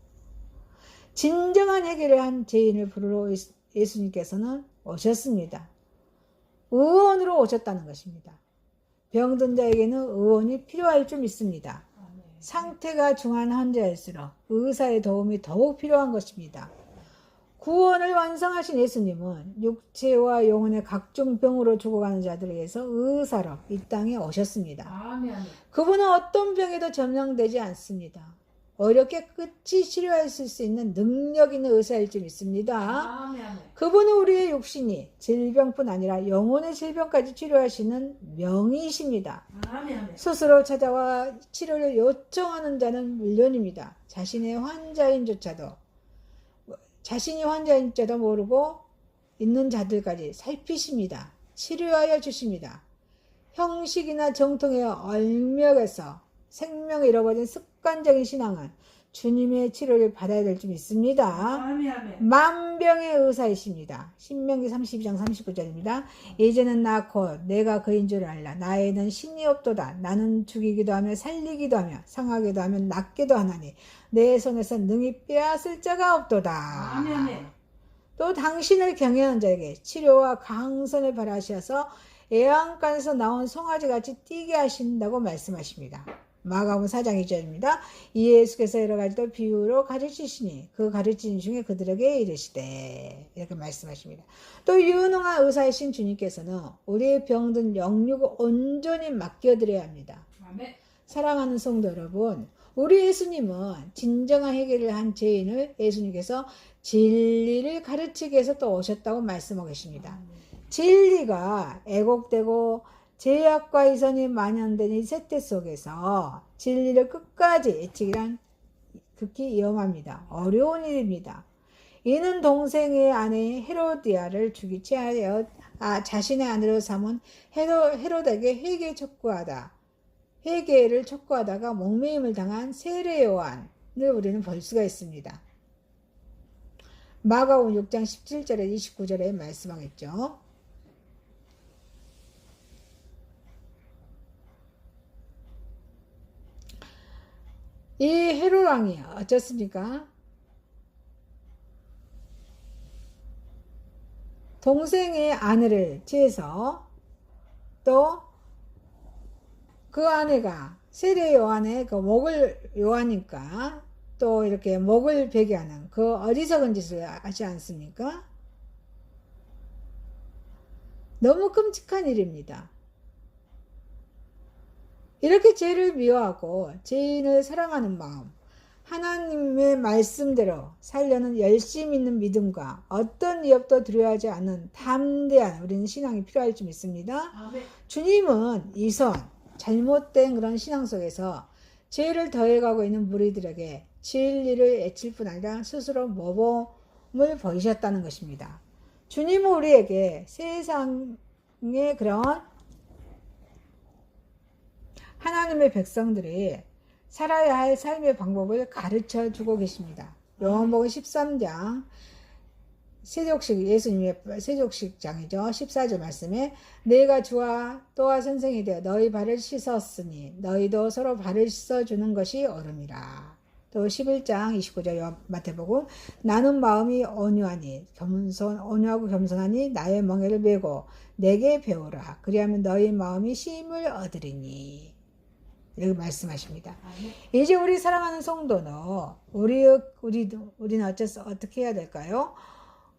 Speaker 3: 진정한 회개를 한 죄인을 부르러 예수님께서는 오셨습니다. 의원으로 오셨다는 것입니다. 병든 자에게는 의원이 필요할 줄 믿습니다.
Speaker 2: 아멘.
Speaker 3: 상태가 중한 환자일수록 의사의 도움이 더욱 필요한 것입니다. 구원을 완성하신 예수님은 육체와 영혼의 각종 병으로 죽어가는 자들을 위해서 의사로 이 땅에 오셨습니다.
Speaker 2: 아멘.
Speaker 3: 그분은 어떤 병에도 점령되지 않습니다. 어렵게 끝이 치료할 수 있는 능력 있는 의사일 줄 믿습니다.
Speaker 2: 아멘.
Speaker 3: 그분은 우리의 육신이 질병뿐 아니라 영혼의 질병까지 치료하시는 명의이십니다.
Speaker 2: 아멘.
Speaker 3: 스스로 찾아와 치료를 요청하는 자는 물론입니다. 자신이 환자인조차도 모르고 있는 자들까지 살피십니다. 치료하여 주십니다. 형식이나 정통에 얼명해서 생명을 잃어버린 습관적인 신앙은 주님의 치료를 받아야 될 줄 믿습니다.
Speaker 2: 아멘.
Speaker 3: 만병의 의사이십니다. 신명기 32장 39절입니다. 이제는 나 곧 내가 그인 줄 알라. 나에는 신이 없도다. 나는 죽이기도 하며 살리기도 하며 상하기도 하며 낫기도 하나니 내 손에서 능히 빼앗을 자가 없도다.
Speaker 2: 아멘.
Speaker 3: 또 당신을 경외하는 자에게 치료와 강선을 바라셔서 애완간에서 나온 송아지같이 뛰게 하신다고 말씀하십니다. 마가복음 4장 2절입니다. 예수께서 여러 가지 또 비유로 가르치시니 그 가르치는 중에 그들에게 이르시되 이렇게 말씀하십니다. 또 유능한 의사이신 주님께서는 우리의 병든 영육을 온전히 맡겨드려야 합니다.
Speaker 2: 아멘.
Speaker 3: 사랑하는 성도 여러분, 우리 예수님은 진정한 해결을 한 죄인을 예수님께서 진리를 가르치기 위해서 또 오셨다고 말씀하고 계십니다. 진리가 애곡되고 죄악과 이선이 만연된 이 세대 속에서 진리를 끝까지 외치기란 극히 위험합니다. 어려운 일입니다. 이는 동생의 아내 헤로디아를 죽이게 하여 자신의 아내로 삼은 헤롯에게 회개를 촉구하다가 목매임을 당한 세례 요한을 우리는 볼 수가 있습니다. 마가복음 6장 17절에 29절에 말씀하겠죠. 이 헤롯 왕이 어쩌습니까? 동생의 아내를 취해서 또 그 아내가 세례 요한의 그 목을 요하니까 또 이렇게 목을 베게 하는 그 어리석은 짓을 하지 않습니까? 너무 끔찍한 일입니다. 이렇게 죄를 미워하고 죄인을 사랑하는 마음, 하나님의 말씀대로 살려는 열심 있는 믿음과 어떤 위협도 두려워하지 않는 담대한 우리는 신앙이 필요할 줄 믿습니다.
Speaker 2: 아멘.
Speaker 3: 주님은 잘못된 그런 신앙 속에서 죄를 더해가고 있는 무리들에게 진리를 애칠 뿐 아니라 스스로 모범을 보이셨다는 것입니다. 주님은 우리에게 세상의 그런 하나님의 백성들이 살아야 할 삶의 방법을 가르쳐 주고 계십니다. 요한복음 13장 세족식, 예수님의 세족식장이죠. 14절 말씀에 내가 주와 또한 선생이 되어 너희 발을 씻었으니 너희도 서로 발을 씻어주는 것이 옳음이라. 또 11장 29절 마태복음 나는 마음이 온유하니 온유하고 겸손하니 나의 멍에를 메고 내게 배우라. 그리하면 너희 마음이 쉼을 얻으리니. 이렇게 말씀하십니다. 이제 우리 사랑하는 성도는 우리는 어떻게 해야 될까요?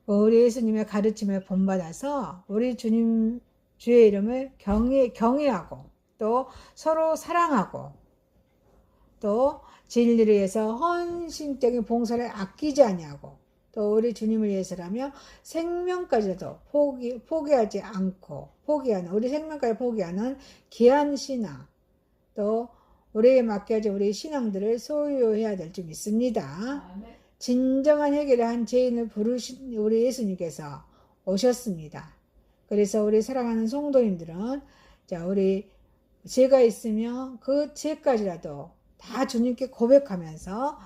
Speaker 3: 우리 예수님의 가르침을 본받아서 우리 주님 주의 이름을 경외하고 또 서로 사랑하고 또 진리를 위해서 헌신적인 봉사를 아끼지 아니하고 또 우리 주님을 위해서라면 생명까지도 포기하지 않고 우리 생명까지 포기하는 귀한 신앙 또 우리에게 맡겨진 우리 신앙들을 소유해야 될 줄 믿습니다. 진정한 해결을 한 죄인을 부르신 우리 예수님께서 오셨습니다. 그래서 우리 사랑하는 성도님들은 우리 죄가 있으면 그 죄까지라도 다 주님께 고백하면서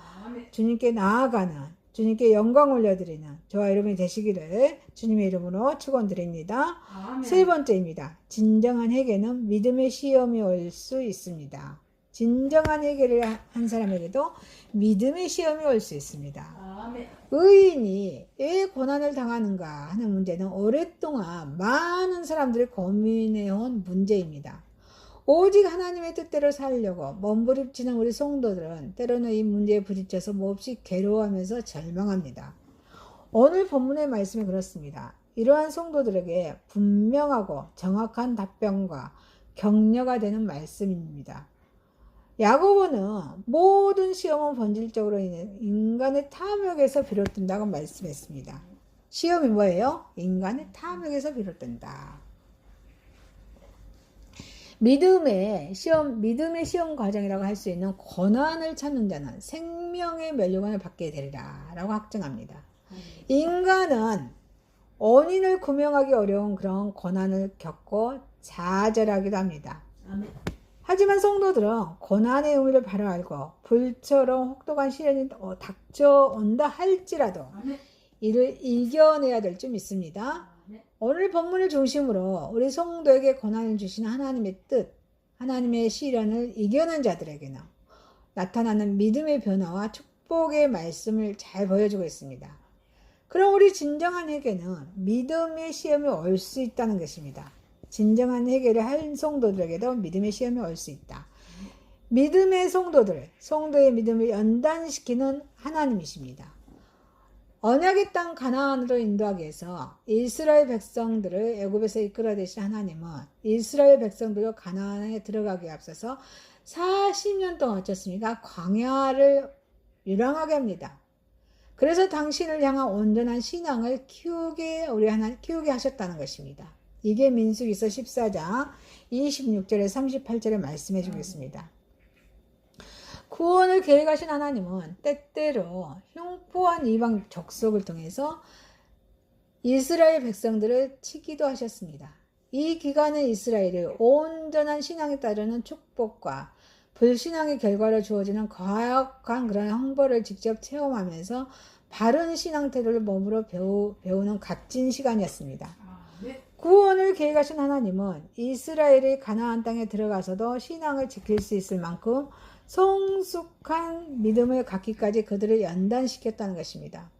Speaker 3: 주님께 나아가는 주님께 영광 올려드리는 저와 여러분이 되시기를 주님의 이름으로 축원드립니다. 세 번째입니다. 진정한 회개는 믿음의 시험이 올 수 있습니다. 진정한 회개를 한 사람에게도 믿음의 시험이 올 수 있습니다. 의인이 왜 고난을 당하는가 하는 문제는 오랫동안 많은 사람들이 고민해온 문제입니다. 오직 하나님의 뜻대로 살려고 몸부림치는 우리 성도들은 때로는 이 문제에 부딪혀서 몹시 괴로워하면서 절망합니다. 오늘 본문의 말씀이 그렇습니다. 이러한 성도들에게 분명하고 정확한 답변과 격려가 되는 말씀입니다. 야고보는 모든 시험은 본질적으로 인간의 탐욕에서 비롯된다고 말씀했습니다. 시험이 뭐예요? 인간의 탐욕에서 비롯된다. 믿음의 시험 과정이라고 할 수 있는 고난을 찾는 자는 생명의 면류관을 받게 되리라 라고 확증합니다. 인간은 원인을 구명하기 어려운 그런 고난을 겪고 좌절하기도 합니다. 하지만 성도들은 고난의 의미를 바로 알고 불처럼 혹독한 시련이 닥쳐온다 할지라도 이를 이겨내야 될 줄 믿습니다. 오늘 본문을 중심으로 우리 성도에게 고난을 주시는 하나님의 뜻, 하나님의 시련을 이겨낸 자들에게는 나타나는 믿음의 변화와 축복의 말씀을 잘 보여주고 있습니다. 그럼 우리 진정한 회개는 믿음의 시험이 올 수 있다는 것입니다. 진정한 회개를 한 성도들에게도 믿음의 시험이 올 수 있다. 믿음의 성도의 믿음을 연단시키는 하나님이십니다. 언약의 땅 가나안으로 인도하기 위해서 이스라엘 백성들을 애굽에서 이끌어내신 하나님은 이스라엘 백성들을 가나안에 들어가기에 앞서서 40년 동안 어쩌습니까? 광야를 유랑하게 합니다. 그래서 당신을 향한 온전한 신앙을 키우게 하셨다는 것입니다. 이게 민수기서 14장 26절에 38절에 말씀해 주겠습니다. 구원을 계획하신 하나님은 때때로 흉포한 이방 족속을 통해서 이스라엘 백성들을 치기도 하셨습니다. 이 기간에 이스라엘이 온전한 신앙에 따르는 축복과 불신앙의 결과로 주어지는 과학한 그런 형벌을 직접 체험하면서 바른 신앙 태도를 몸으로 배우는 값진 시간이었습니다. 구원을 계획하신 하나님은 이스라엘이 가나안 땅에 들어가서도 신앙을 지킬 수 있을 만큼 성숙한 믿음을 갖기까지 그들을 연단시켰다는 것입니다.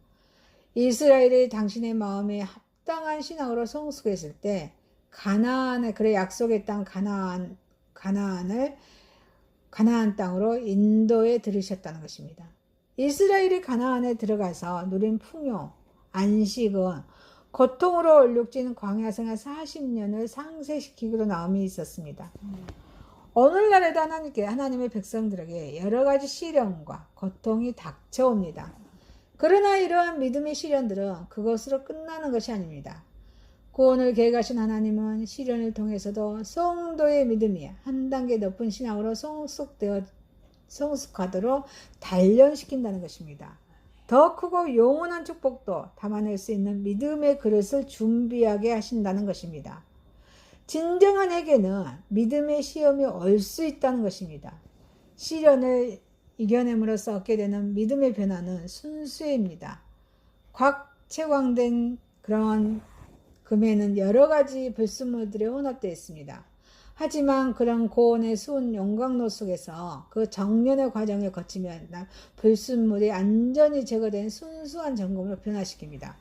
Speaker 3: 이스라엘이 당신의 마음에 합당한 신앙으로 성숙했을 때 가나안의 그의 약속의 땅 가나안 땅으로 인도해 들으셨다는 것입니다. 이스라엘이 가나안에 들어가서 누린 풍요, 안식은 고통으로 얼룩진 광야 생활 40년을 상쇄시키기로 나옴이 있었습니다. 오늘날에도 하나님의 백성들에게 여러 가지 시련과 고통이 닥쳐옵니다. 그러나 이러한 믿음의 시련들은 그것으로 끝나는 것이 아닙니다. 구원을 계획하신 하나님은 시련을 통해서도 성도의 믿음이 한 단계 높은 신앙으로 성숙되어 성숙하도록 단련시킨다는 것입니다. 더 크고 영원한 축복도 담아낼 수 있는 믿음의 그릇을 준비하게 하신다는 것입니다. 진정한 회개는 믿음의 시험이 올 수 있다는 것입니다. 시련을 이겨냄으로써 얻게 되는 믿음의 변화는 순수입니다. 곽채광된 그런 금에는 여러 가지 불순물들이 혼합되어 있습니다. 하지만 그런 고온의 수온 용광로 속에서 그 정련의 과정을 거치면 불순물이 안전히 제거된 순수한 점검으로 변화시킵니다.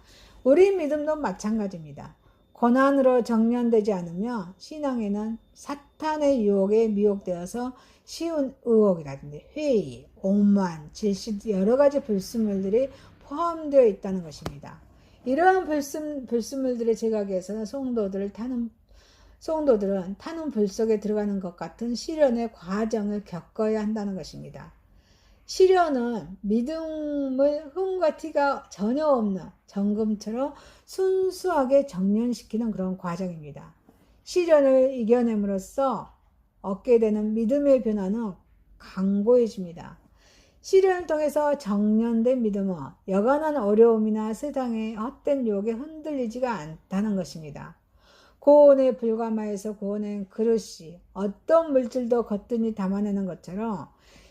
Speaker 3: 우리 믿음도 마찬가지입니다. 고난으로 정련되지 않으며 신앙에는 사탄의 유혹에 미혹되어서 쉬운 의혹이라든지 회의, 오만, 질식 여러 가지 불순물들이 포함되어 있다는 것입니다. 이러한 불순물들을 제거하기 위해서는 성도들은 타는 불 속에 들어가는 것 같은 시련의 과정을 겪어야 한다는 것입니다. 시련은 믿음을 흠과 티가 전혀 없는 정금처럼 순수하게 정련시키는 그런 과정입니다. 시련을 이겨냄으로써 얻게 되는 믿음의 변화는 강고해집니다. 시련을 통해서 정련된 믿음은 여간한 어려움이나 세상의 헛된 유혹에 흔들리지가 않다는 것입니다. 고온에 불과마에서 구워낸 그릇이 어떤 물질도 거뜬히 담아내는 것처럼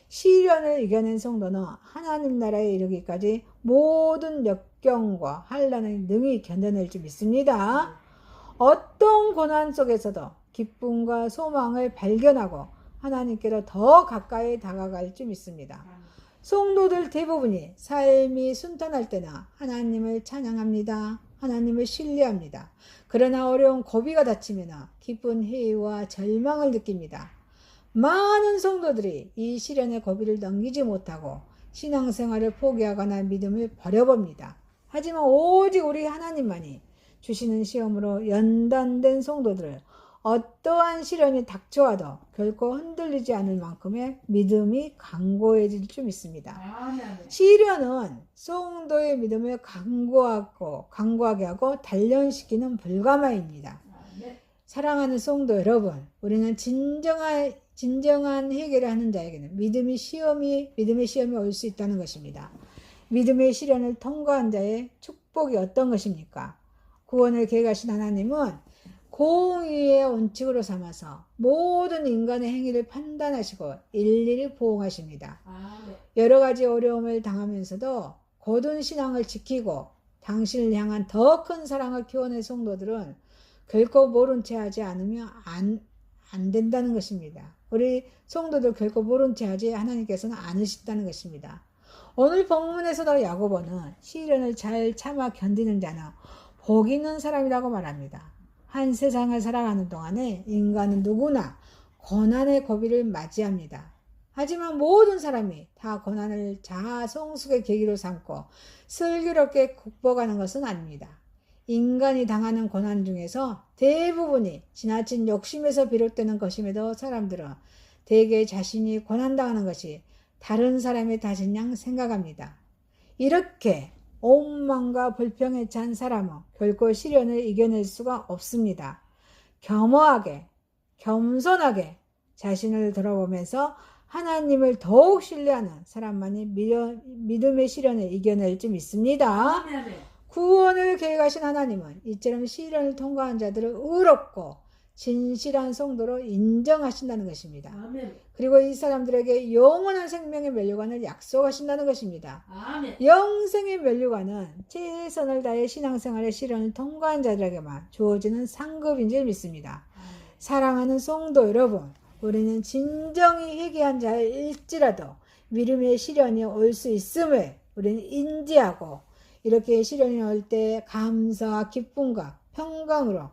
Speaker 3: 시련을 이겨낸 성도는 하나님 나라에 이르기까지 모든 역경과 환난을 능히 견뎌낼 줄 믿습니다. 어떤 고난 속에서도 기쁨과 소망을 발견하고 하나님께로 더 가까이 다가갈 줄 믿습니다. 성도들 대부분이 삶이 순탄할 때나 하나님을 찬양합니다. 하나님을 신뢰합니다. 그러나 어려운 고비가 닥치면 기쁜 회의와 절망을 느낍니다. 많은 성도들이 이 시련의 고비를 넘기지 못하고 신앙생활을 포기하거나 믿음을 버려봅니다. 하지만 오직 우리 하나님만이 주시는 시험으로 연단된 성도들을 어떠한 시련이 닥쳐와도 결코 흔들리지 않을 만큼의 믿음이 강고해질 줄 믿습니다. 시련은 성도의 믿음을 강고하게 하고 단련시키는 불가마입니다. 사랑하는 성도 여러분, 우리는 진정한 해결을 하는 자에게는 믿음의 시험이 올 수 있다는 것입니다. 믿음의 시련을 통과한 자의 축복이 어떤 것입니까? 구원을 계획하신 하나님은 공의의 원칙으로 삼아서 모든 인간의 행위를 판단하시고 일일이 보응하십니다. 여러 가지 어려움을 당하면서도 고든 신앙을 지키고 당신을 향한 더 큰 사랑을 키워낸 성도들은 결코 모른 채 하지 않으면 안 된다는 것입니다. 우리 성도들 결코 모른 채 하지 하나님께서는 않으신다는 것입니다. 오늘 본문에서도 야고보는 시련을 잘 참아 견디는 자는 복 있는 사람이라고 말합니다. 한 세상을 살아가는 동안에 인간은 누구나 고난의 고비를 맞이합니다. 하지만 모든 사람이 다 고난을 자아 성숙의 계기로 삼고 슬기롭게 극복하는 것은 아닙니다. 인간이 당하는 고난 중에서 대부분이 지나친 욕심에서 비롯되는 것임에도 사람들은 대개 자신이 고난당하는 것이 다른 사람의 탓인 양 생각합니다. 이렇게 오만과 불평에 찬 사람은 결코 시련을 이겨낼 수가 없습니다. 겸허하게, 겸손하게 자신을 돌아보면서 하나님을 더욱 신뢰하는 사람만이 믿음의 시련을 이겨낼 줄 믿습니다. 구원을 계획하신 하나님은 이처럼 시련을 통과한 자들을 의롭고 진실한 성도로 인정하신다는 것입니다. 그리고 이 사람들에게 영원한 생명의 면류관을 약속하신다는 것입니다. 영생의 면류관은 최선을 다해 신앙생활의 시련을 통과한 자들에게만 주어지는 상급인 줄 믿습니다. 사랑하는 성도 여러분, 우리는 진정히 회개한 자일지라도 믿음의 시련이 올 수 있음을 우리는 인지하고 이렇게 시련이 올 때 감사와 기쁨과 평강으로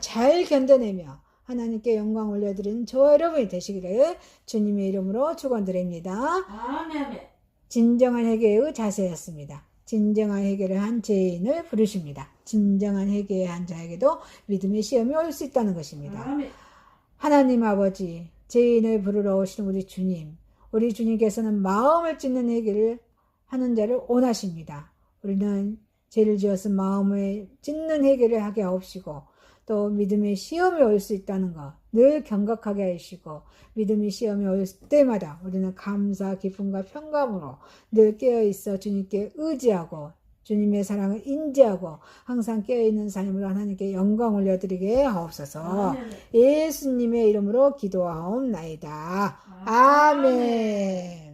Speaker 3: 잘 견뎌내며 하나님께 영광 올려드리는 저와 여러분이 되시기를 주님의 이름으로 축원드립니다.
Speaker 2: 아멘.
Speaker 3: 진정한 회개의 자세였습니다. 진정한 회개를 한 죄인을 부르십니다. 진정한 회개의 한 자에게도 믿음의 시험이 올 수 있다는 것입니다.
Speaker 2: 아멘.
Speaker 3: 하나님 아버지, 죄인을 부르러 오시는 우리 주님께서는 마음을 찢는 회개를 하는 자를 원하십니다. 우리는 죄를 지어서 마음을 찢는 회개를 하게 하옵시고 또 믿음의 시험이 올 수 있다는 것 늘 경각하게 하시고 믿음이 시험이 올 때마다 우리는 감사, 기쁨과 평감으로 늘 깨어있어 주님께 의지하고 주님의 사랑을 인지하고 항상 깨어있는 삶으로 하나님께 영광 올려드리게 하옵소서.
Speaker 2: 아멘.
Speaker 3: 예수님의 이름으로 기도하옵나이다. 아멘.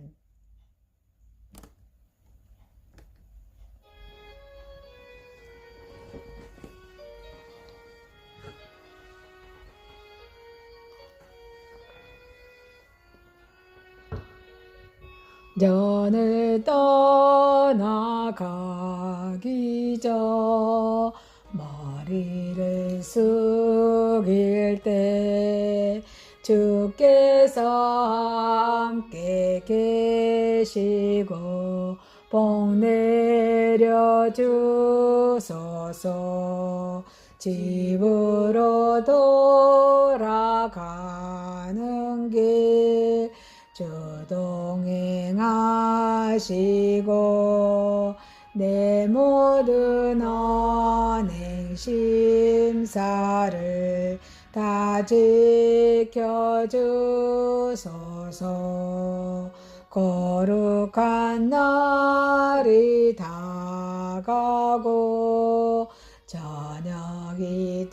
Speaker 3: 전을 떠나가기 전 머리를 숙일 때 주께서 함께 계시고 복 내려 주소서. 집으로 돌아가는 길 주동행하시고 내 모든 언행 심사를 다 지켜주소서. 거룩한 날이 다가고 저녁이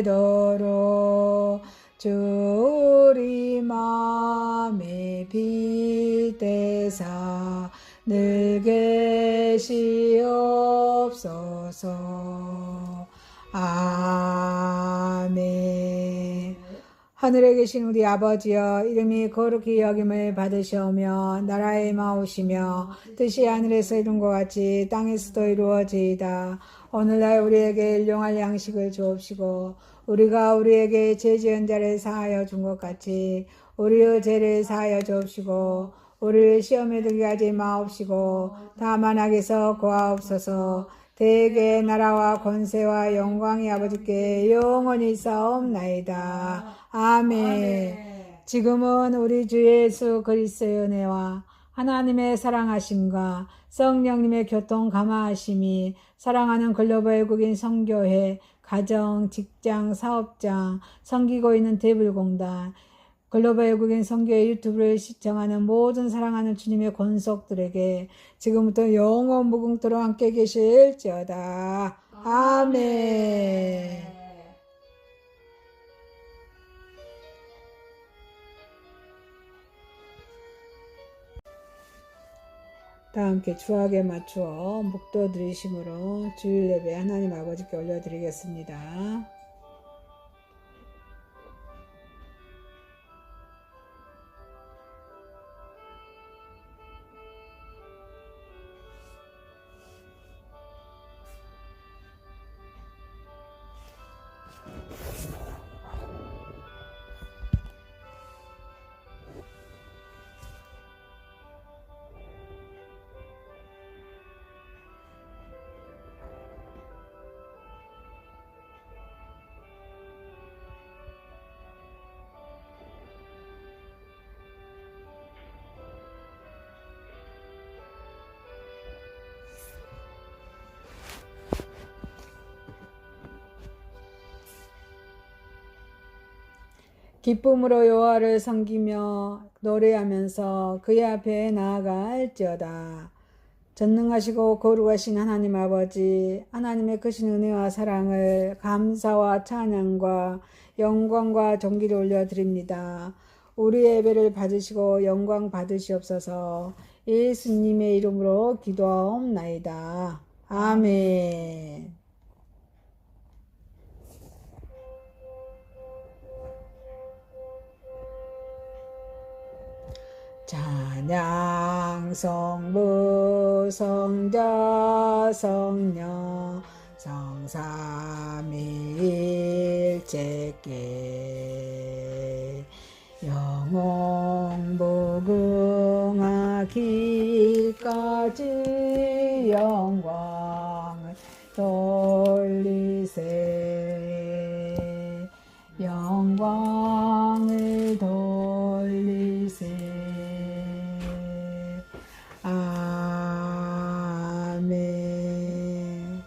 Speaker 3: 되도록 주 우리 맘에 빛대사 늘 계시옵소서. 아멘. 하늘에 계신 우리 아버지여, 이름이 거룩히 여김을 받으시오며 나라의 마오시며 뜻이 하늘에서 이룬 것 같이 땅에서도 이루어지이다. 오늘날 우리에게 일용할 양식을 주옵시고 우리가 우리에게 죄 지은 자를 사하여 준 것 같이 우리의 죄를 사하여 주옵시고 우리를 시험에 들게 하지 마옵시고 다만 악에서 구하옵소서. 대개 나라와 권세와 영광이 아버지께 영원히 있사옵나이다. 아멘. 지금은 우리 주 예수 그리스도의 은혜와 하나님의 사랑하심과 성령님의 교통 감화하심이 사랑하는 글로벌 외국인 선교회, 가정, 직장, 사업장, 섬기고 있는 대불공단, 글로벌 외국인 선교회 유튜브를 시청하는 모든 사랑하는 주님의 권속들에게 지금부터 영원 무궁토록 함께 계실지어다. 아멘. 다 함께 주악에 맞추어 묵도 드리심으로 주일 예배 하나님 아버지께 올려드리겠습니다. 기쁨으로 여호와를 섬기며 노래하면서 그의 앞에 나아갈지어다. 전능하시고 거룩하신 하나님 아버지, 하나님의 크신 은혜와 사랑을 감사와 찬양과 영광과 존귀를 올려드립니다. 우리의 예배를 받으시고 영광 받으시옵소서. 예수님의 이름으로 기도하옵나이다. 아멘. 찬양 성부 성자 성령 성삼위일체께 영원 무궁하기까지 영광을 돌리세. 영광을 돌리세. 아멘.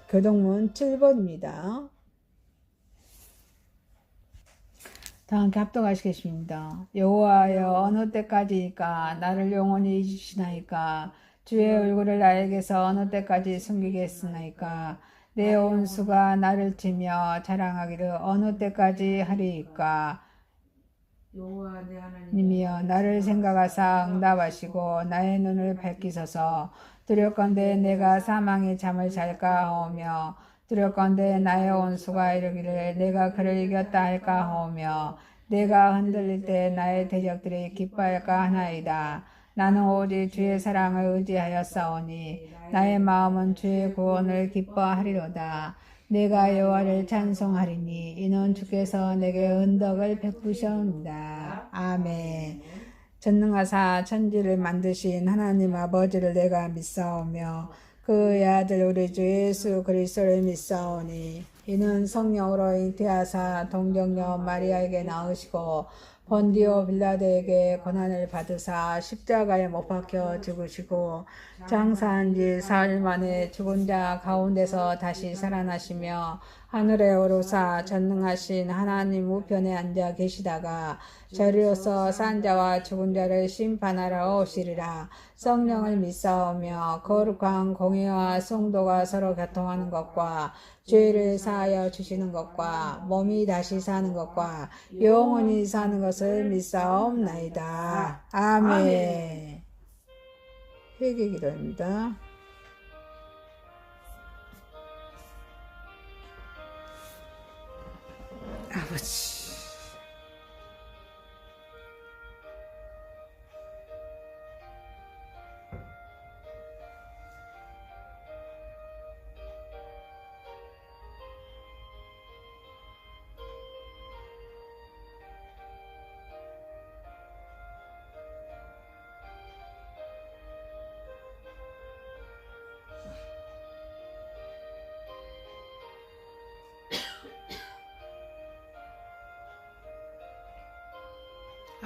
Speaker 3: 교동문 7번입니다.
Speaker 1: 다 함께 합독하시겠습니다. 여호와여 어느 때까지이까 나를 영원히 잊으시나이까 주의 얼굴을 나에게서 어느 때까지 숨기겠으나이까 내 온수가 나를 치며 자랑하기를 어느 때까지 하리이까
Speaker 2: 여호와 내 하나님이여
Speaker 1: 님이여 나를 생각하사 응답하시고 나의 눈을 밝히소서 두렵건대 내가 사망의 잠을 잘까 하오며 두렵건대 나의 온수가 이르기를 내가 그를 이겼다 할까 하오며 내가 흔들릴 때 나의 대적들이 기뻐할까 하나이다. 나는 오직 주의 사랑을 의지하여 싸우니 나의 마음은 주의 구원을 기뻐하리로다. 내가 여호와를 찬송하리니 이는 주께서 내게 은덕을 베푸셨습니다. 아멘. 전능하사 천지를 만드신 하나님 아버지를 내가 믿사오며 그의 아들 우리 주 예수 그리스도를 믿사오니 이는 성령으로 잉태하사 동정녀 마리아에게 낳으시고 본디오 빌라도에게 고난을 받으사 십자가에 못 박혀 죽으시고 장사한 지 사흘 만에 죽은 자 가운데서 다시 살아나시며 하늘에 오르사 전능하신 하나님 우편에 앉아 계시다가 저리로서 산 자와 죽은 자를 심판하러 오시리라. 성령을 믿사오며 거룩한 공의와 성도가 서로 교통하는 것과 죄를 사하여 주시는 것과 몸이 다시 사는 것과 영원히 사는 것을 믿사옵나이다. 아멘. 회개 기도입니다. 아버지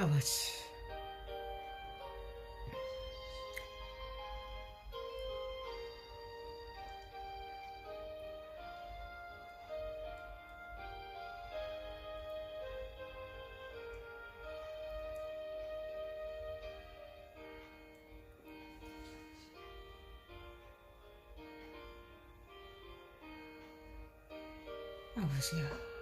Speaker 1: 아버지 아버지야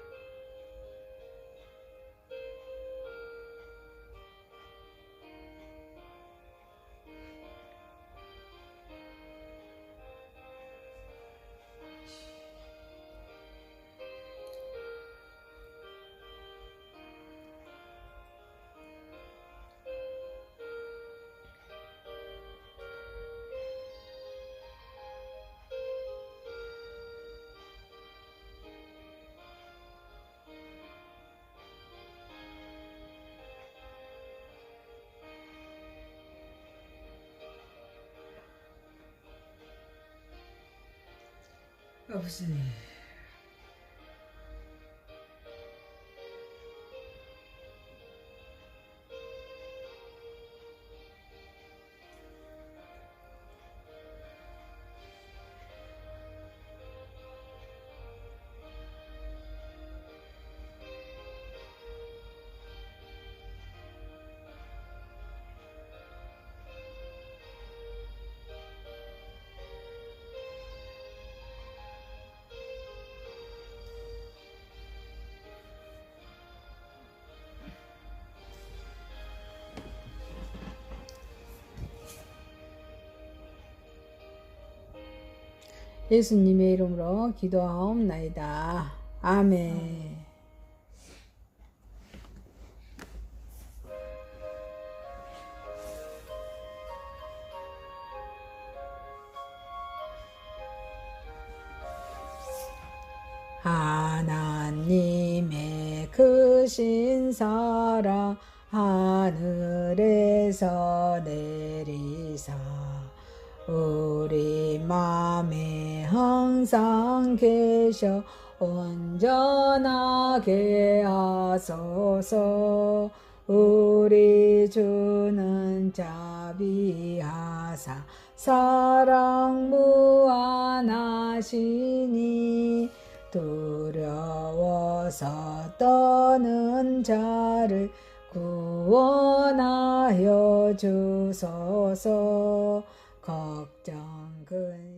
Speaker 1: 아버지 예수님의 이름으로 기도하옵나이다. 아멘. 하나님의 크신 사랑 하늘에서 내리사 우리 맘에 항상 계셔 온전하게 하소서. 우리 주는 자비하사 사랑 무한하시니 두려워서
Speaker 3: 떠는 자를 구원하여 주소서. 걱정 근심